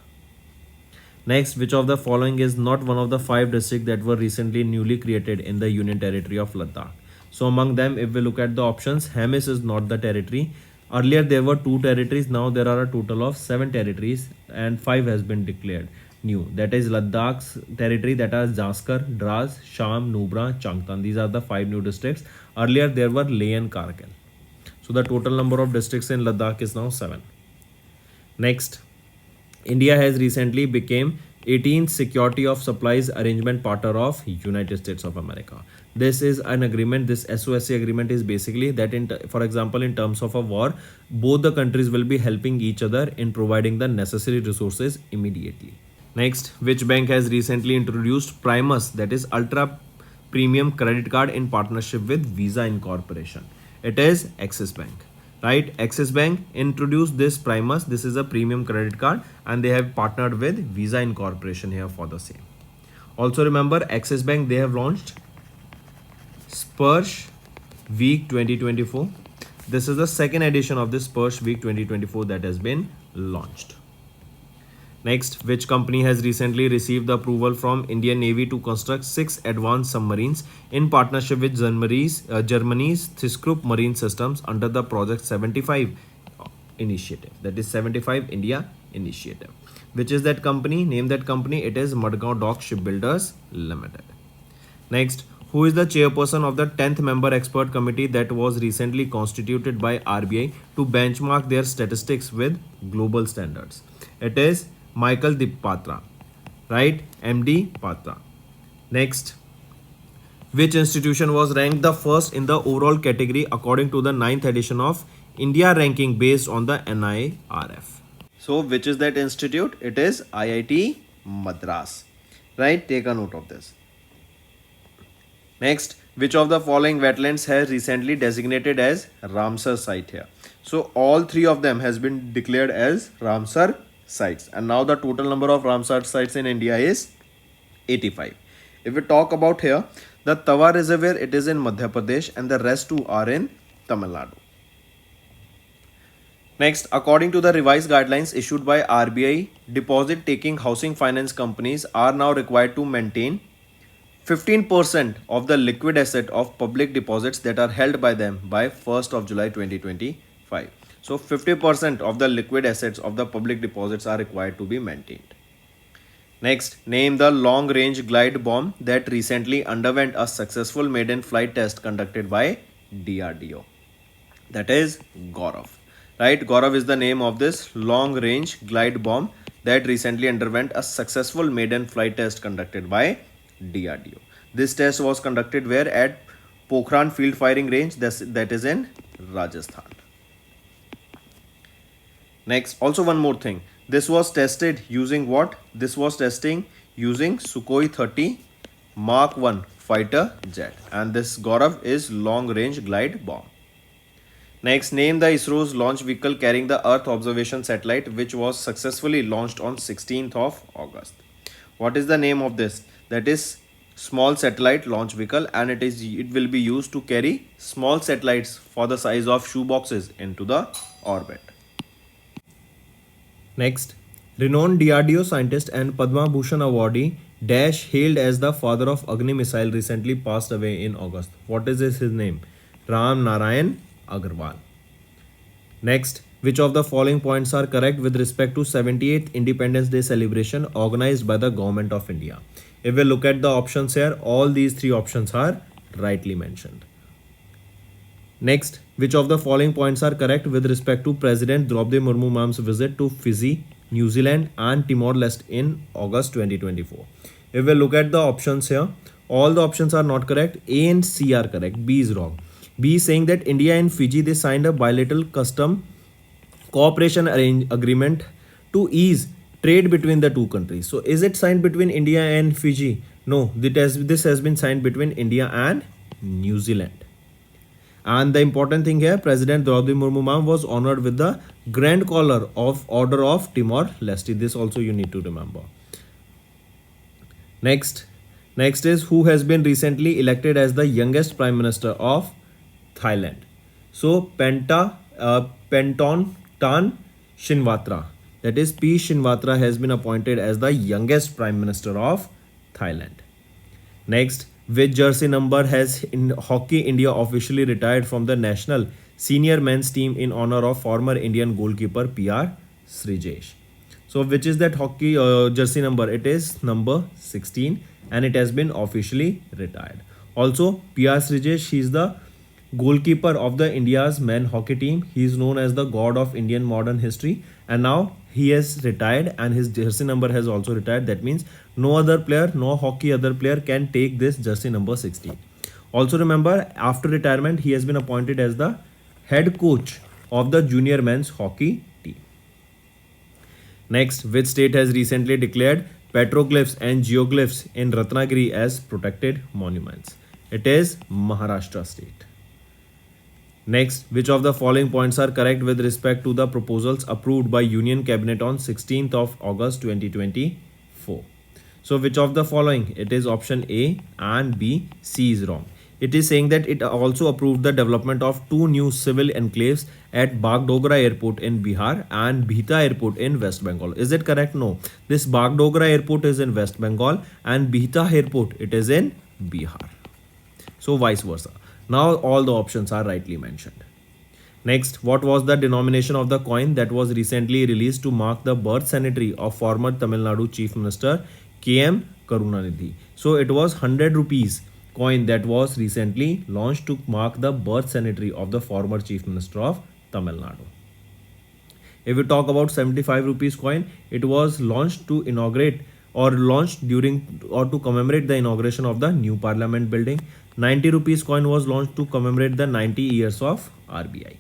Next, which of the following is not one of the 5 districts that were recently newly created in the Union Territory of Ladakh? So among them, if we look at the options, Hemis is not the territory. Earlier there were 2 territories, now there are a total of 7 territories and 5 has been declared new. That is Ladakh's territory, that are Jaskar, Dras, Sham, Nubra, Changtan. These are the 5 new districts. Earlier there were Leh and Kargil. So the total number of districts in Ladakh is now 7. Next, India has recently become 18th Security of Supplies Arrangement partner of United States of America. This is an agreement. This SOSC agreement is basically that, for example, in terms of a war, both the countries will be helping each other in providing the necessary resources immediately. Next, which bank has recently introduced Primus, that is ultra premium credit card, in partnership with Visa Incorporation? It is Axis Bank. Right, Axis Bank introduced this Primus. This is a premium credit card and they have partnered with Visa Incorporation here for the same. Also remember, Axis Bank, they have launched Spursh Week 2024. This is the second edition of this Persh Week 2024 that has been launched. Next, which company has recently received the approval from Indian Navy to construct 6 advanced submarines in partnership with Germany's ThyssenKrupp Marine Systems under the Project 75 initiative, that is 75 India initiative. Which is that company? Name that company. It is Madgaon Dock Shipbuilders Limited. Next, who is the chairperson of the 10th member expert committee that was recently constituted by RBI to benchmark their statistics with global standards? It is Michael Dipatra, right? MD Patra. Next, which institution was ranked the first in the overall category according to the 9th edition of India ranking based on the NIRF? So, which is that institute? It is IIT Madras, right? Take a note of this. Next, which of the following wetlands has recently designated as Ramsar site here? So, all three of them has been declared as Ramsar sites, and now the total number of Ramsar sites in India is 85. If we talk about here, the Tawa reservoir, it is in Madhya Pradesh, and the rest two are in Tamil Nadu. Next, according to the revised guidelines issued by RBI, deposit taking housing finance companies are now required to maintain 15% of the liquid asset of public deposits that are held by them by 1st of July 2025. So 50% of the liquid assets of the public deposits are required to be maintained. Next, name the long-range glide bomb that recently underwent a successful maiden flight test conducted by DRDO. That is Gaurav. Right, Gaurav is the name of this long-range glide bomb that recently underwent a successful maiden flight test conducted by DRDO. This test was conducted where? At Pokhran Field Firing Range, that is in Rajasthan. Next, also one more thing. This was tested using what? This was testing using Sukhoi 30 Mark 1 fighter jet, and this Gaurav is long-range glide bomb. Next, name the ISRO's launch vehicle carrying the Earth observation satellite which was successfully launched on 16th of August. What is the name of this? That is small satellite launch vehicle, and it will be used to carry small satellites for the size of shoe boxes into the orbit. Next, renowned DRDO scientist and Padma Bhushan awardee Dash, hailed as the father of Agni missile, recently passed away in August. What is his name? Ram Narayan Agarwal. Next, which of the following points are correct with respect to 78th Independence Day celebration organized by the Government of India? If we look at the options here, all these three options are rightly mentioned. Next, which of the following points are correct with respect to President Draupadi Murmu ma'am's visit to Fiji, New Zealand and Timor-Leste in August 2024? If we look at the options here, all the options are not correct. A and C are correct. B is wrong. B is saying that India and Fiji, they signed a bilateral custom cooperation agreement to ease trade between the two countries. So is it signed between India and Fiji? No, this has been signed between India and New Zealand. And the important thing here, President Draupadi Murmu ma'am was honored with the Grand Collar of Order of Timor-Leste. This also you need to remember. Next is who has been recently elected as the youngest Prime Minister of Thailand. So Pentontan Shinawatra, that is P. Shinawatra, has been appointed as the youngest Prime Minister of Thailand. Next, which jersey number has in Hockey India officially retired from the national senior men's team in honor of former Indian goalkeeper PR Srijesh? So which is that hockey jersey number? It is number 16 and it has been officially retired. Also, PR Srijesh, he is the goalkeeper of the India's men hockey team. He is known as the god of Indian modern history, and now he has retired and his jersey number has also retired. That means no other player, no hockey other player can take this jersey number 16. Also remember, after retirement, he has been appointed as the head coach of the junior men's hockey team. Next, which state has recently declared petroglyphs and geoglyphs in Ratnagiri as protected monuments? It is Maharashtra state. Next, which of the following points are correct with respect to the proposals approved by Union Cabinet on 16th of August 2024? So which of the following? It is option A and B. C is wrong. it is saying that it also approved the development of 2 new civil enclaves at Bagdogra Airport in Bihar and Bhita Airport in West Bengal. Is it correct? No. This Bagdogra Airport is in West Bengal and Bhita Airport it is in Bihar. So vice versa. Now all the options are rightly mentioned. Next, what was the denomination of the coin that was recently released to mark the birth centenary of former Tamil Nadu Chief Minister K.M. Karunanidhi? So it was 100 rupees coin that was recently launched to mark the birth centenary of the former Chief Minister of Tamil Nadu. If we talk about 75 rupees coin, it was launched to inaugurate or launched during or to commemorate the inauguration of the new parliament building. 90 rupees coin was launched to commemorate the 90 years of RBI.